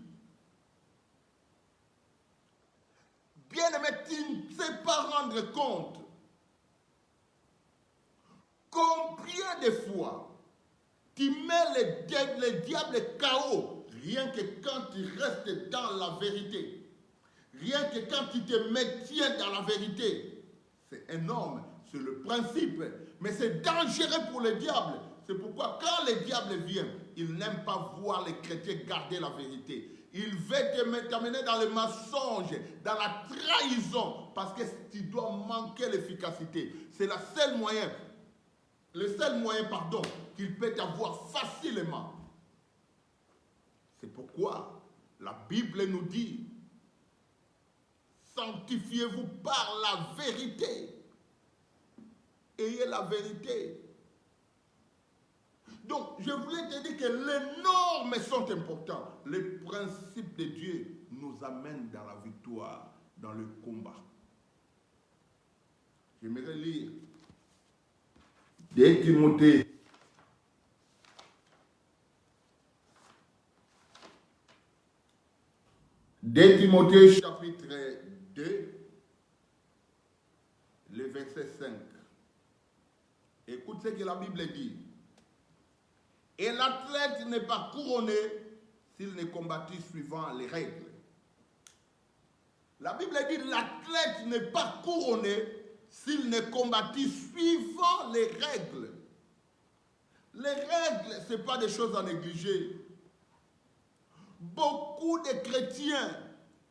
Bien-aimé, tu ne sais pas rendre compte combien de fois tu mets le diable KO rien que quand tu restes dans la vérité. Rien que quand tu te maintiens dans la vérité. C'est énorme, c'est le principe. Mais c'est dangereux pour le diable. C'est pourquoi quand le diable vient, il n'aime pas voir les chrétiens garder la vérité. Il veut t'amener dans le mensonge, dans la trahison, parce que tu dois manquer l'efficacité. C'est le seul moyen qu'il peut avoir facilement. C'est pourquoi la Bible nous dit, sanctifiez-vous par la vérité. Ayez la vérité. Donc, je voulais te dire que les normes sont importantes. Les principes de Dieu nous amènent dans la victoire, dans le combat. J'aimerais lire 2 Timothée. 2 Timothée chapitre 2, le verset 5. Écoute ce que la Bible dit. Et l'athlète n'est pas couronné s'il ne combattit suivant les règles. La Bible dit l'athlète n'est pas couronné s'il ne combattit suivant les règles. Les règles, ce n'est pas des choses à négliger. Beaucoup de chrétiens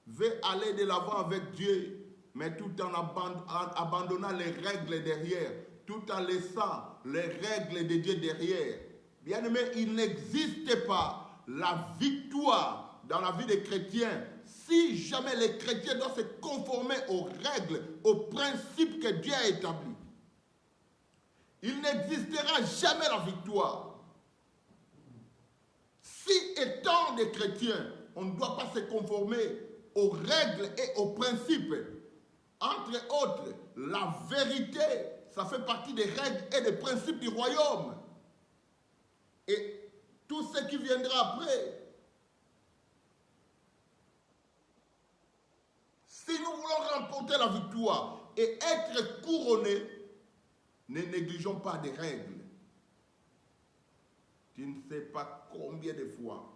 veulent aller de l'avant avec Dieu, mais tout en abandonnant les règles derrière, tout en laissant les règles de Dieu derrière. Bien-aimé, il n'existe pas la victoire dans la vie des chrétiens si jamais les chrétiens doivent se conformer aux règles, aux principes que Dieu a établis. Il n'existera jamais la victoire. Si, étant des chrétiens, on ne doit pas se conformer aux règles et aux principes, entre autres, la vérité, ça fait partie des règles et des principes du royaume. Et tout ce qui viendra après, si nous voulons remporter la victoire et être couronnés, ne négligeons pas des règles. Tu ne sais pas combien de fois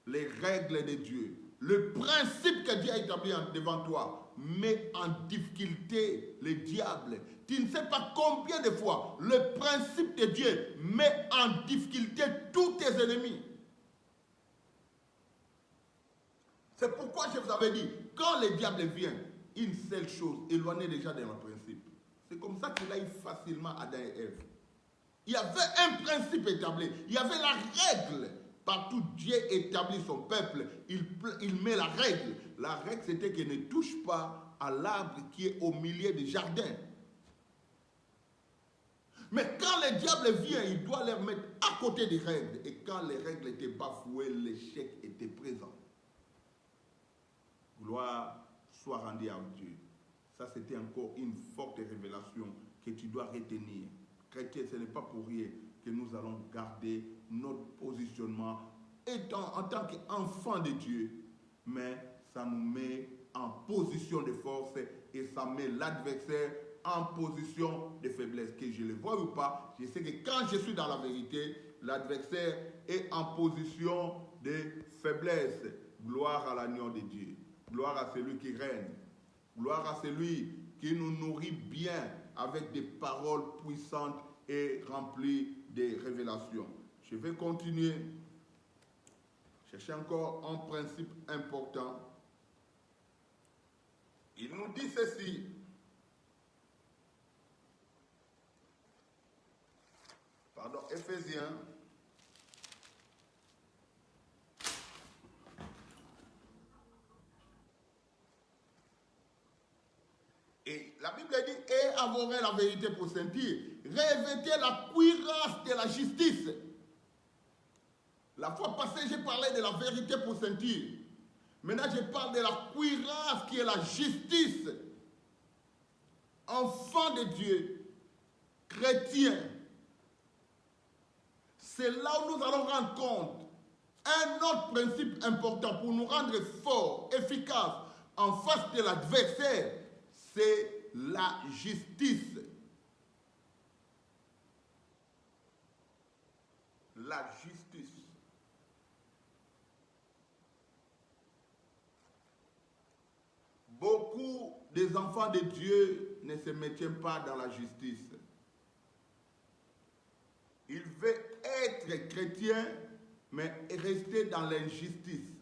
les règles de Dieu, le principe que Dieu a établi devant toi, met en difficulté le diable. Tu ne sais pas combien de fois le principe de Dieu met en difficulté tous tes ennemis. C'est pourquoi je vous avais dit, quand le diable vient, une seule chose, éloignez déjà de notre principe. C'est comme ça qu'il a eu facilement Adam et Ève. Il y avait un principe établi, il y avait la règle. Partout Dieu établit son peuple, il met la règle. La règle, c'était qu'il ne touche pas à l'arbre qui est au milieu du jardin. Mais quand le diable vient, il doit les mettre à côté des règles. Et quand les règles étaient bafouées, l'échec était présent. Gloire soit rendue à Dieu. Ça, c'était encore une forte révélation que tu dois retenir. Chrétien, ce n'est pas pour rien que nous allons garder notre positionnement en tant qu'enfant de Dieu. Mais ça nous met en position de force et ça met l'adversaire en position de faiblesse. Que je le vois ou pas, je sais que quand je suis dans la vérité, l'adversaire est en position de faiblesse. Gloire à l'agneau de Dieu. Gloire à celui qui règne. Gloire à celui qui nous nourrit bien avec des paroles puissantes et remplies de révélations. Je vais continuer. Chercher encore un principe important. Il nous dit ceci. Pardon, Éphésiens. Et la Bible dit, et abhorrez la vérité pour sentir, revêtez la cuirasse de la justice. La fois passée, j'ai parlé de la vérité pour sentir. Maintenant, je parle de la cuirasse qui est la justice. Enfant de Dieu, chrétien. C'est là où nous allons rendre compte. Un autre principe important pour nous rendre forts, efficaces en face de l'adversaire, c'est la justice. La justice. Beaucoup des enfants de Dieu ne se maintiennent pas dans la justice. Ils veulent être chrétiens, mais rester dans l'injustice.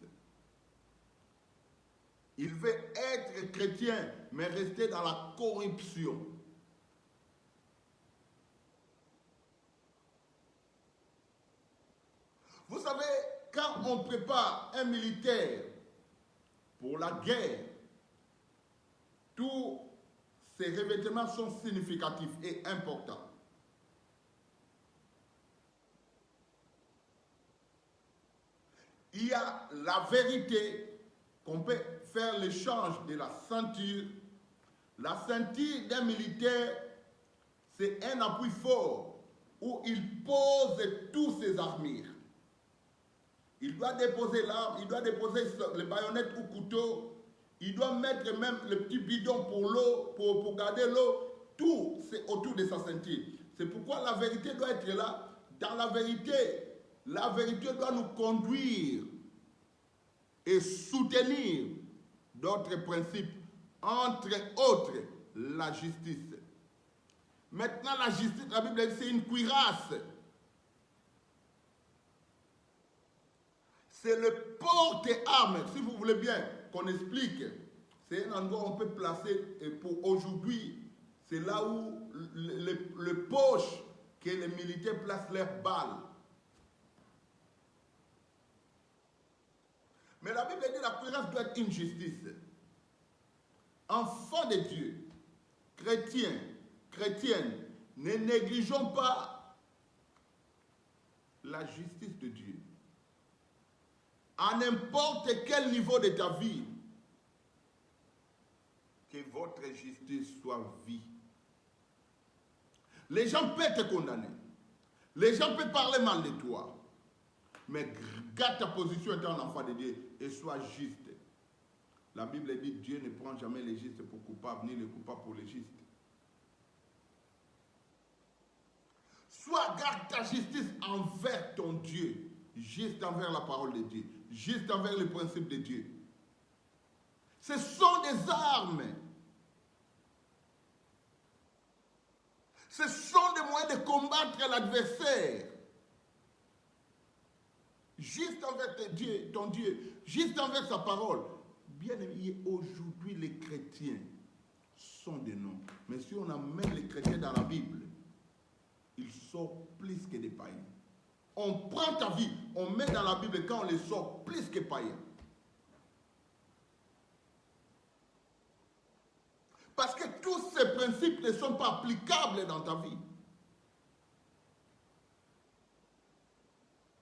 Ils veulent être chrétiens, mais rester dans la corruption. Vous savez, quand on prépare un militaire pour la guerre, tous ces revêtements sont significatifs et importants. Il y a la vérité, qu'on peut faire l'échange de la ceinture. La ceinture d'un militaire, c'est un appui fort où il pose tous ses armures. Il doit déposer l'arme, il doit déposer les baïonnettes ou couteaux, il doit mettre même le petit bidon pour l'eau, pour garder l'eau. Tout, c'est autour de sa ceinture. C'est pourquoi la vérité doit être là. Dans la vérité doit nous conduire et soutenir d'autres principes, entre autres la justice. Maintenant, la justice, la Bible dit, c'est une cuirasse. C'est le porte-arme, si vous voulez bien qu'on explique. C'est un endroit où on peut placer, et pour aujourd'hui, c'est là où le poche que les militaires placent leurs balles. Mais la Bible dit que la cuirasse doit être une justice. Enfants de Dieu, chrétiens, chrétiennes, ne négligeons pas la justice de Dieu. À n'importe quel niveau de ta vie, que votre justice soit vie. Les gens peuvent te condamner. Les gens peuvent parler mal de toi. Mais garde ta position étant un enfant de Dieu et sois juste. La Bible dit Dieu ne prend jamais les justes pour coupables, ni les coupables pour les justes. Sois, garde ta justice envers ton Dieu, juste envers la parole de Dieu, juste envers les principes de Dieu. Ce sont des armes. Ce sont des moyens de combattre l'adversaire. Juste envers ton Dieu, juste envers sa parole. Bien aimé, aujourd'hui les chrétiens sont des noms. Mais si on amène les chrétiens dans la Bible, ils sont plus que des païens. On prend ta vie, on met dans la Bible quand on les sort plus que païens. Parce que tous ces principes ne sont pas applicables dans ta vie.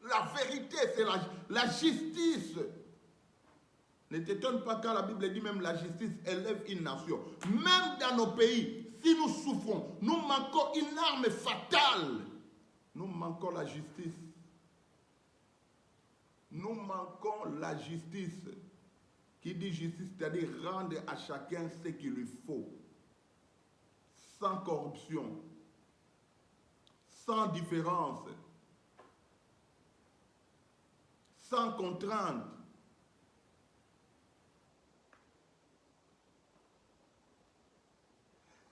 La vérité, c'est la justice. Ne t'étonne pas quand la Bible dit même la justice élève une nation. Même dans nos pays, si nous souffrons, nous manquons une arme fatale. Nous manquons la justice. Nous manquons la justice. Qui dit justice, c'est-à-dire rendre à chacun ce qu'il lui faut. Sans corruption. Sans différence. Sans contrainte.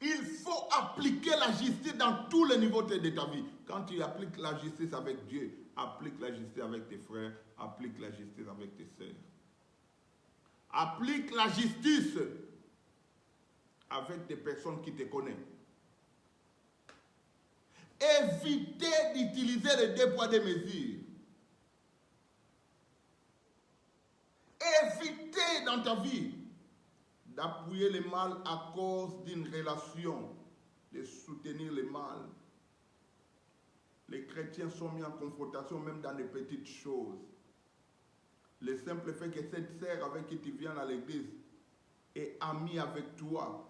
Il faut appliquer la justice dans tous les niveaux de ta vie. Quand tu appliques la justice avec Dieu, applique la justice avec tes frères, applique la justice avec tes sœurs. Applique la justice avec des personnes qui te connaissent. Évitez d'utiliser les deux poids, deux mesures. Évitez dans ta vie d'appuyer le mal à cause d'une relation, de soutenir le mal. Les chrétiens sont mis en confrontation même dans les petites choses. Le simple fait que cette sœur avec qui tu viens à l'église est amie avec toi,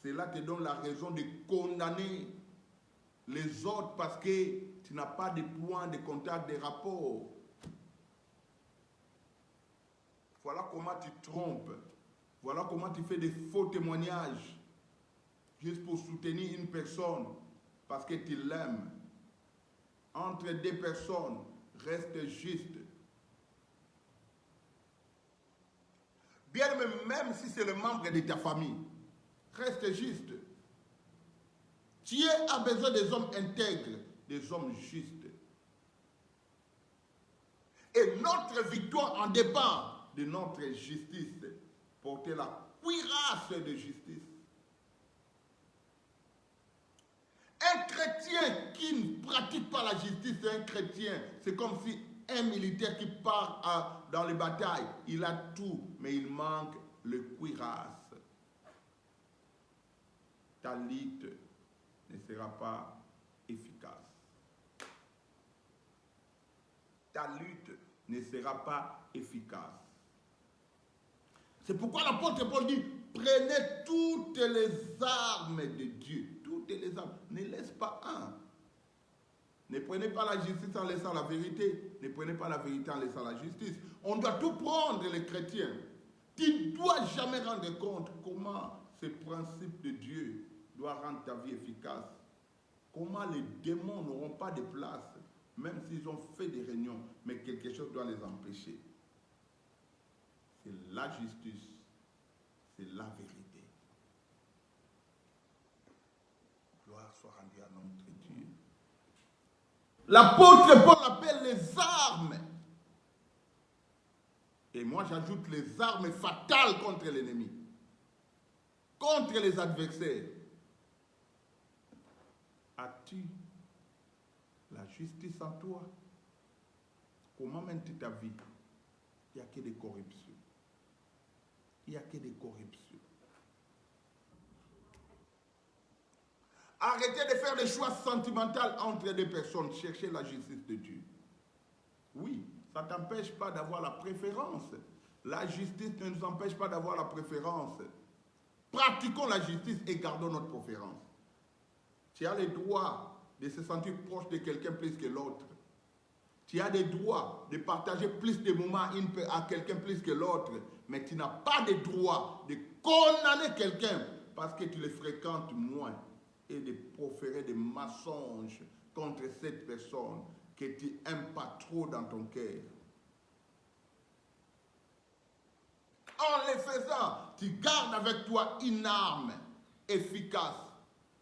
cela te donne la raison de condamner les autres parce que tu n'as pas de point de contact, de rapport. Voilà comment tu trompes. Voilà comment tu fais des faux témoignages juste pour soutenir une personne parce que tu l'aimes. Entre deux personnes, reste juste. Bien même si c'est le membre de ta famille, reste juste. Dieu a besoin des hommes intègres, des hommes justes. Et notre victoire en dépend de notre justice. Porter la cuirasse de justice. Un chrétien qui ne pratique pas la justice, c'est un chrétien. C'est comme si un militaire qui part dans les batailles, il a tout, mais il manque le cuirasse. Ta lutte ne sera pas efficace. Ta lutte ne sera pas efficace. C'est pourquoi l'apôtre Paul dit, prenez toutes les armes de Dieu. Toutes les armes. Ne laisse pas un. Ne prenez pas la justice en laissant la vérité. Ne prenez pas la vérité en laissant la justice. On doit tout prendre, les chrétiens. Tu ne dois jamais rendre compte comment ce principe de Dieu doit rendre ta vie efficace. Comment les démons n'auront pas de place, même s'ils ont fait des réunions, mais quelque chose doit les empêcher. C'est la justice, c'est la vérité. Gloire soit rendue à notre Dieu. L'apôtre Paul appelle les armes. Et Et moi, j'ajoute les armes fatales contre l'ennemi, contre les adversaires. As-tu la justice en toi? Comment mènes-tu ta vie? Il n'y a que des corruptions. Il n'y a que des corruptions. Arrêtez de faire des choix sentimentaux entre deux personnes. Cherchez la justice de Dieu. Oui, ça ne t'empêche pas d'avoir la préférence. La justice ne nous empêche pas d'avoir la préférence. Pratiquons la justice et gardons notre préférence. Tu as le droit de se sentir proche de quelqu'un plus que l'autre. Tu as le droit de partager plus de moments à quelqu'un plus que l'autre. Mais tu n'as pas le droit de condamner quelqu'un parce que tu le fréquentes moins et de proférer des mensonges contre cette personne que tu n'aimes pas trop dans ton cœur. En le faisant, tu gardes avec toi une arme efficace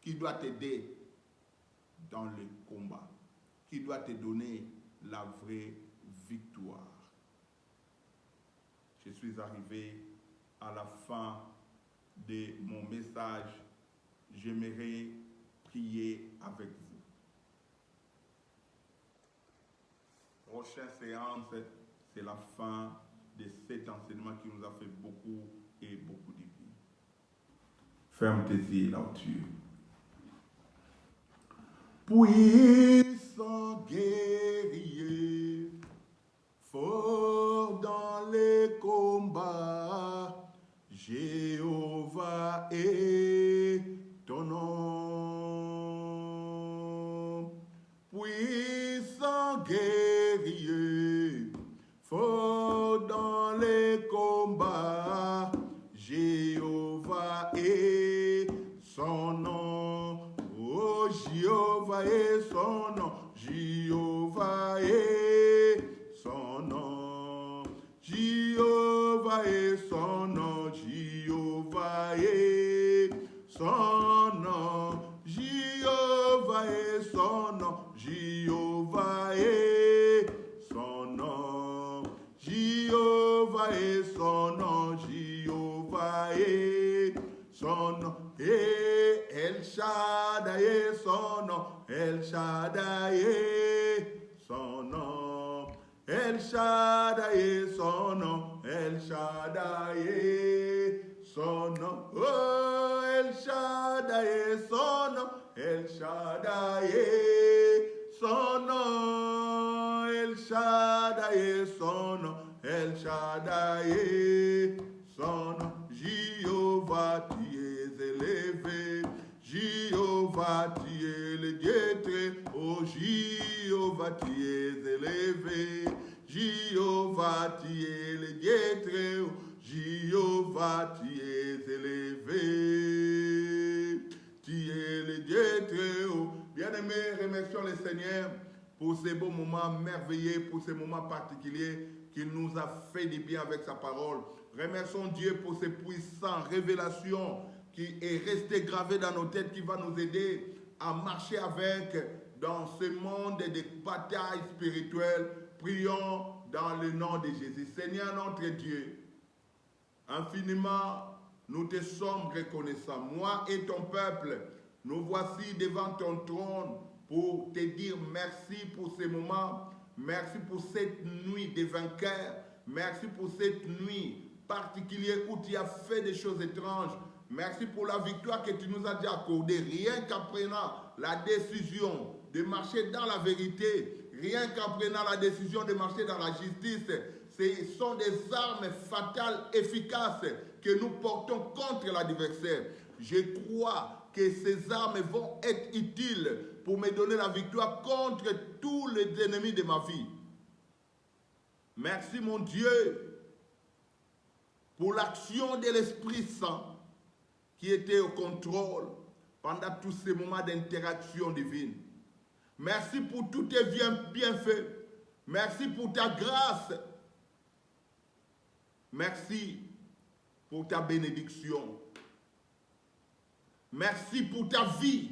qui doit t'aider dans le combat, qui doit te donner la vraie victoire. Je suis arrivé à la fin de mon message. J'aimerais prier avec vous. Prochaine séance, c'est la fin de cet enseignement qui nous a fait beaucoup et beaucoup de bien. Ferme tes yeux là où tu es. Puissant guerrier, fort dans les combats, Jéhovah est ton nom. Puissant guerrier, fort dans les combats, Jéhovah est son nom. Oh, Jéhovah est son nom. Jéhovah est son nom. Jéhovah est son nom. Jéhovah est son nom. Jéhovah est son nom. Jéhovah est son nom. Jéhovah est son nom. Jéhovah est son nom. Et El Shaddai est son nom. El Shaddai est son nom. El Shaddai est son nom. El Shaddai est son nom. Oh, El Shaddai est son nom. El Shaddai est son nom. El Shaddai est son nom. El Shaddai est son nom. Jéhovah, tu es élevé. Jéhovah, tu es le Dieu très haut. Jéhovah, tu es élevé. Jéhovah, tu es le Dieu très haut. Jéhovah, tu es élevé. Tu es le Dieu très haut. Bien-aimés, remercions le Seigneur pour ces beaux moments merveilleux, pour ces moments particuliers qu'il nous a fait du bien avec sa parole. Remercions Dieu pour ces puissantes révélations qui est resté gravé dans nos têtes, qui va nous aider à marcher avec dans ce monde de batailles spirituelles. Prions dans le nom de Jésus. Seigneur notre Dieu, infiniment, nous te sommes reconnaissants. Moi et ton peuple, nous voici devant ton trône pour te dire merci pour ces moments. Merci pour cette nuit de vainqueurs. Merci pour cette nuit particulière où tu as fait des choses étranges. Merci pour la victoire que tu nous as déjà accordée. Rien qu'en prenant la décision de marcher dans la vérité, rien qu'en prenant la décision de marcher dans la justice, ce sont des armes fatales efficaces que nous portons contre l'adversaire. Je crois que ces armes vont être utiles pour me donner la victoire contre tous les ennemis de ma vie. Merci mon Dieu pour l'action de l'Esprit Saint qui était au contrôle pendant tous ces moments d'interaction divine. Merci pour tous tes bienfaits. Merci pour ta grâce. Merci pour ta bénédiction. Merci pour ta vie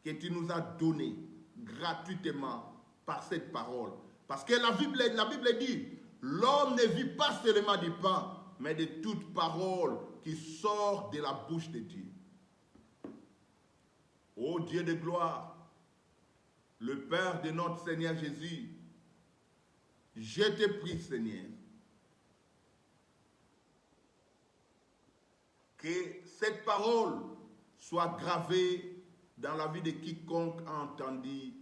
que tu nous as donnée gratuitement par cette parole. Parce que la Bible dit, L'homme ne vit pas seulement du pain, mais de toute parole qui sort de la bouche de Dieu. Ô Dieu de gloire, le Père de notre Seigneur Jésus, je te prie, Seigneur, que cette parole soit gravée dans la vie de quiconque a entendu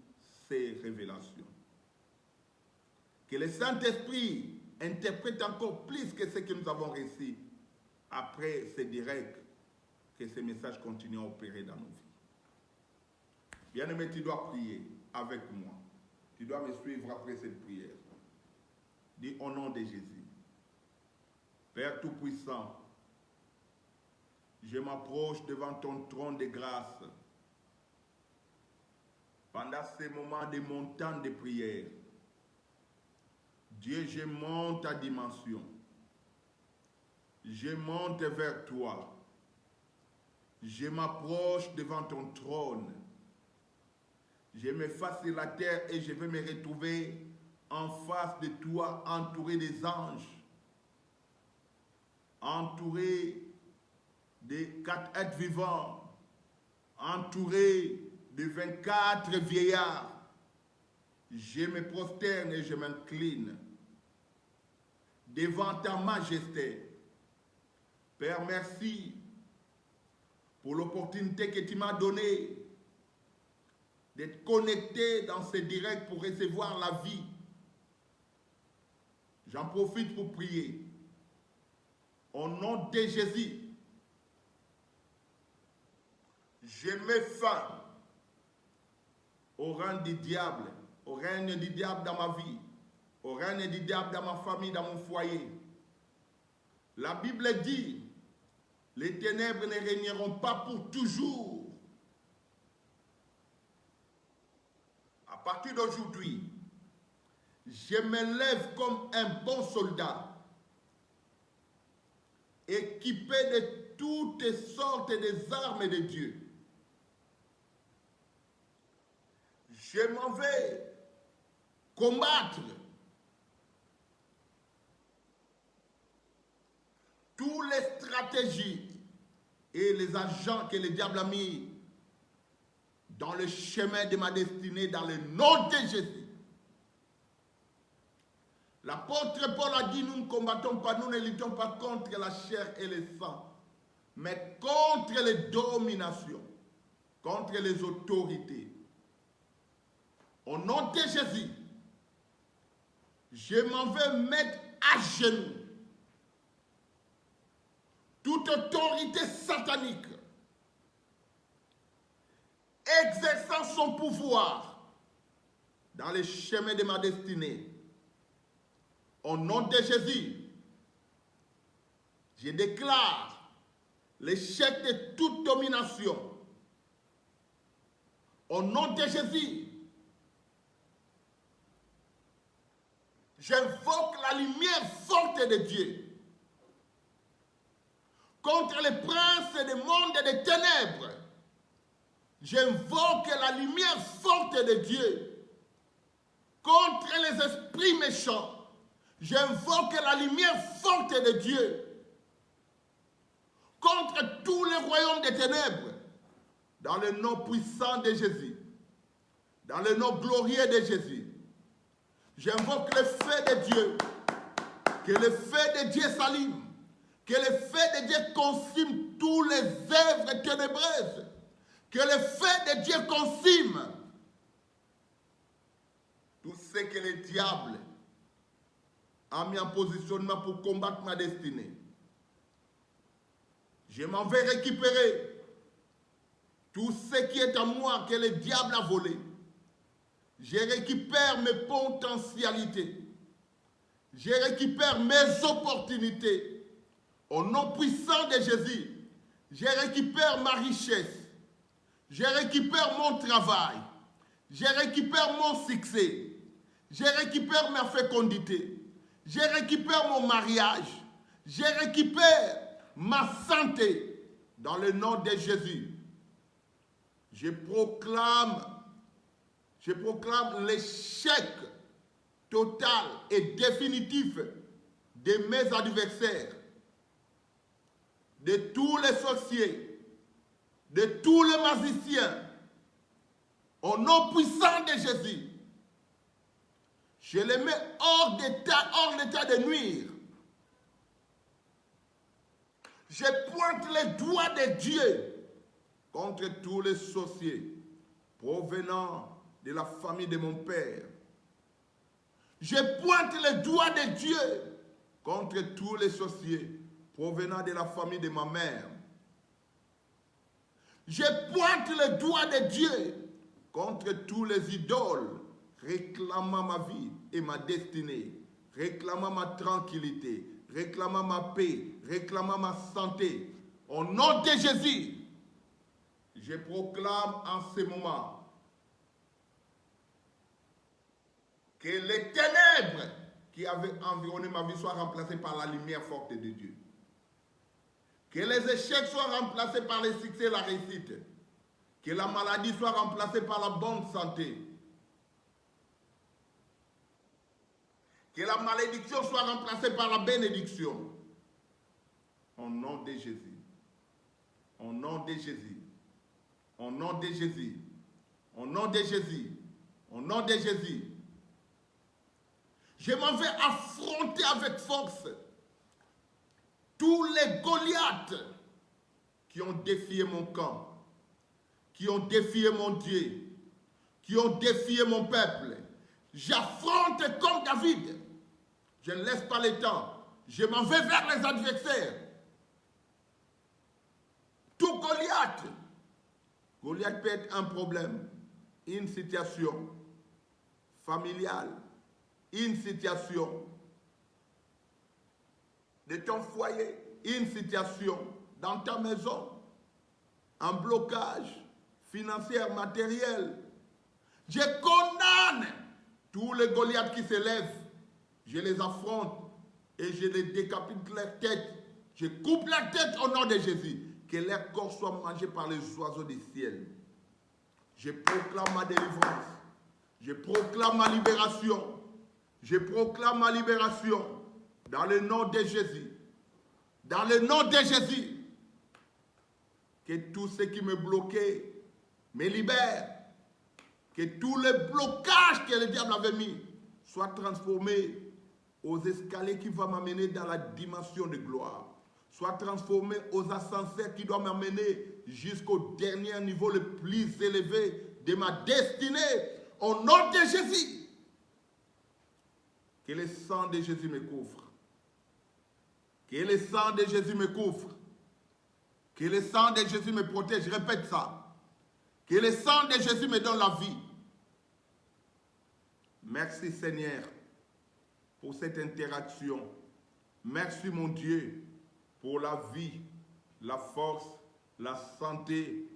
ces révélations. Que le Saint-Esprit interprète encore plus que ce que nous avons reçu après ce direct, que ce message continue à opérer dans nos vies. Bien-aimé, tu dois prier avec moi. Tu dois me suivre après cette prière. Dis au nom de Jésus. Père Tout-Puissant, je m'approche devant ton trône de grâce. Pendant ces moments de montant de prière, Dieu, je monte à dimension. Je monte vers toi. Je m'approche devant ton trône. Je m'efface sur la terre et je vais me retrouver en face de toi, entouré des anges, entouré des 4 êtres vivants, entouré de 24 vieillards. Je me prosterne et je m'incline devant ta majesté. Père, merci pour l'opportunité que tu m'as donnée d'être connecté dans ce direct pour recevoir la vie. J'en profite pour prier. Au nom de Jésus, je mets fin au règne du diable, au règne du diable dans ma vie, au règne du diable dans ma famille, dans mon foyer. La Bible dit, les ténèbres ne régneront pas pour toujours. À partir d'aujourd'hui, je me lève comme un bon soldat, équipé de toutes sortes des armes de Dieu. Je m'en vais combattre toutes les stratégies et les agents que le diable a mis dans le chemin de ma destinée, dans le nom de Jésus. L'apôtre Paul a dit, nous ne combattons pas, nous ne luttons pas contre la chair et le sang, mais contre les dominations, contre les autorités. Au nom de Jésus, je m'en vais mettre à genoux toute autorité satanique exerçant son pouvoir dans les chemins de ma destinée. Au nom de Jésus, je déclare l'échec de toute domination. Au nom de Jésus, j'invoque la lumière forte de Dieu contre les princes des mondes et des ténèbres. J'invoque la lumière forte de Dieu contre les esprits méchants. J'invoque la lumière forte de Dieu contre tous les royaumes des ténèbres, dans le nom puissant de Jésus, dans le nom glorieux de Jésus. J'invoque le feu de Dieu, que le feu de Dieu s'allume, que le feu de Dieu consume toutes les œuvres ténébreuses, que le feu de Dieu consume tout ce que le diable a mis en positionnement pour combattre ma destinée. Je m'en vais récupérer tout ce qui est à moi que le diable a volé. Je récupère mes potentialités. Je récupère mes opportunités. Au nom puissant de Jésus, je récupère ma richesse. Je récupère mon travail. Je récupère mon succès. Je récupère ma fécondité. Je récupère mon mariage. Je récupère ma santé. Dans le nom de Jésus, je proclame l'échec total et définitif de mes adversaires, de tous les sorciers, de tous les magiciens, au nom puissant de Jésus. Je les mets hors d'état de nuire. Je pointe les doigts de Dieu contre tous les sorciers provenant de la famille de mon père. Je pointe les doigts de Dieu contre tous les sorciers provenant de la famille de ma mère. Je pointe les doigts de Dieu contre tous les idoles réclamant ma vie et ma destinée, réclamant ma tranquillité, réclamant ma paix, réclamant ma santé. Au nom de Jésus, je proclame en ce moment que les ténèbres qui avaient environné ma vie soient remplacées par la lumière forte de Dieu. Que les échecs soient remplacés par les succès et la réussite. Que la maladie soit remplacée par la bonne santé. Que la malédiction soit remplacée par la bénédiction. Au nom de Jésus. Au nom de Jésus. Au nom de Jésus. Au nom de Jésus. Au nom de Jésus. Je m'en vais affronter avec force tous les Goliaths qui ont défié mon camp, qui ont défié mon Dieu, qui ont défié mon peuple. J'affronte comme David. Je ne laisse pas le temps. Je m'en vais vers les adversaires. Tout Goliath. Goliath peut être un problème, une situation familiale, une situation de ton foyer, une situation dans ta maison, un blocage financier, matériel. Je condamne tous les Goliaths qui se lèvent. Je les affronte et je les décapite leur tête. Je coupe la tête au nom de Jésus. Que leur corps soit mangé par les oiseaux du ciel. Je proclame ma délivrance. Je proclame ma libération. Je proclame ma libération dans le nom de Jésus. Dans le nom de Jésus. Que tout ce qui me bloquait me libère. Que tous les blocages que le diable avait mis soient transformés aux escaliers qui vont m'amener dans la dimension de gloire. Soient transformés aux ascenseurs qui doivent m'amener jusqu'au dernier niveau le plus élevé de ma destinée. Au nom de Jésus. Que le sang de Jésus me couvre. Que le sang de Jésus me couvre. Que le sang de Jésus me protège. Je répète ça. Que le sang de Jésus me donne la vie. Merci Seigneur pour cette interaction. Merci mon Dieu pour la vie, la force, la santé.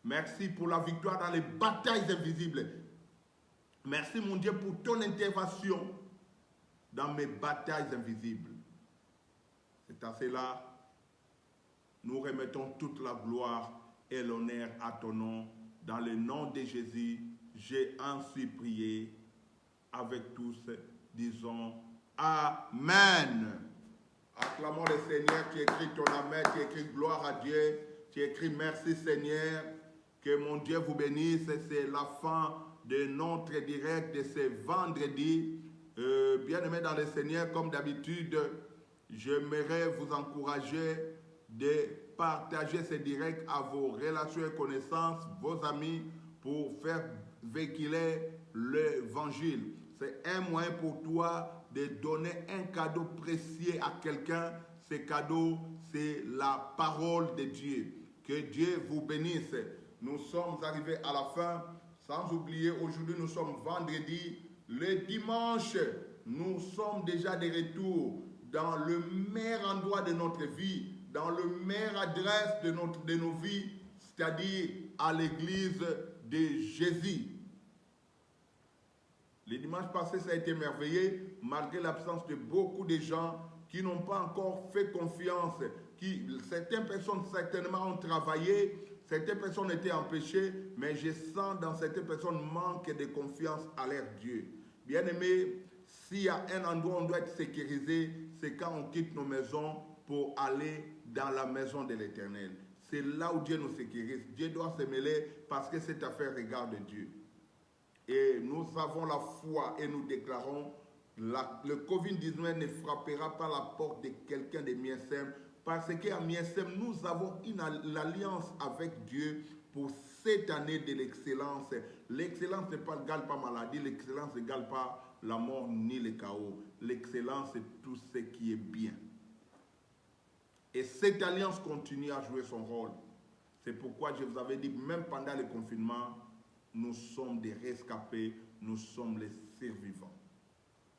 Merci pour la victoire dans les batailles invisibles. Merci mon Dieu pour ton intervention dans mes batailles invisibles. C'est à cela, nous remettons toute la gloire et l'honneur à ton nom. Dans le nom de Jésus, j'ai ainsi prié. Avec tous, disons Amen. Acclamons le Seigneur. Tu écris ton amen, tu écris gloire à Dieu, tu écris merci Seigneur. Que mon Dieu vous bénisse. C'est la fin de notre direct de ce vendredi. Bien-aimés dans le Seigneur, comme d'habitude, j'aimerais vous encourager de partager ce direct à vos relations et connaissances, vos amis, pour faire véhiculer l'évangile. C'est un moyen pour toi de donner un cadeau précieux à quelqu'un. Ce cadeau, c'est la parole de Dieu. Que Dieu vous bénisse. Nous sommes arrivés à la fin. Sans oublier, aujourd'hui, nous sommes vendredi. Le dimanche, nous sommes déjà de retour dans le meilleur endroit de notre vie, dans le meilleur adresse de nos vies, c'est-à-dire à l'église de Jésus. Le dimanche passé, ça a été merveilleux, malgré l'absence de beaucoup de gens qui n'ont pas encore fait confiance. Certaines personnes certainement ont travaillé, certaines personnes étaient empêchées, mais je sens dans certaines personnes manque de confiance à leur Dieu. Bien-aimés, s'il y a un endroit où on doit être sécurisé, c'est quand on quitte nos maisons pour aller dans la maison de l'Éternel. C'est là où Dieu nous sécurise. Dieu doit se mêler parce que cette affaire regarde Dieu. Et nous avons la foi et nous déclarons le Covid-19 ne frappera pas la porte de quelqu'un de Miensem parce qu'à Miensem, nous avons une alliance avec Dieu pour cette année de l'excellence. L'excellence n'est pas égale par maladie, l'excellence n'égale pas la mort ni le chaos. L'excellence, c'est tout ce qui est bien. Et cette alliance continue à jouer son rôle. C'est pourquoi je vous avais dit, même pendant le confinement, nous sommes des rescapés, nous sommes les survivants.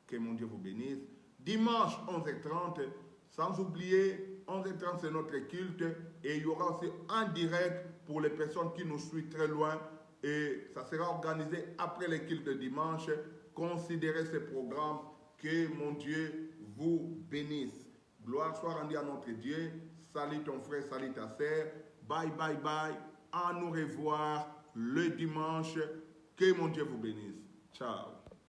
Que mon Dieu vous bénisse. Dimanche 11h30, sans oublier, 11h30 c'est notre culte et il y aura aussi un direct pour les personnes qui nous suivent très loin et ça sera organisé après le culte de dimanche. Considérez ce programme, que mon Dieu vous bénisse. Gloire soit rendue à notre Dieu. Salut ton frère, salut ta sœur. Bye, bye, bye. À nous revoir le dimanche. Que mon Dieu vous bénisse. Ciao.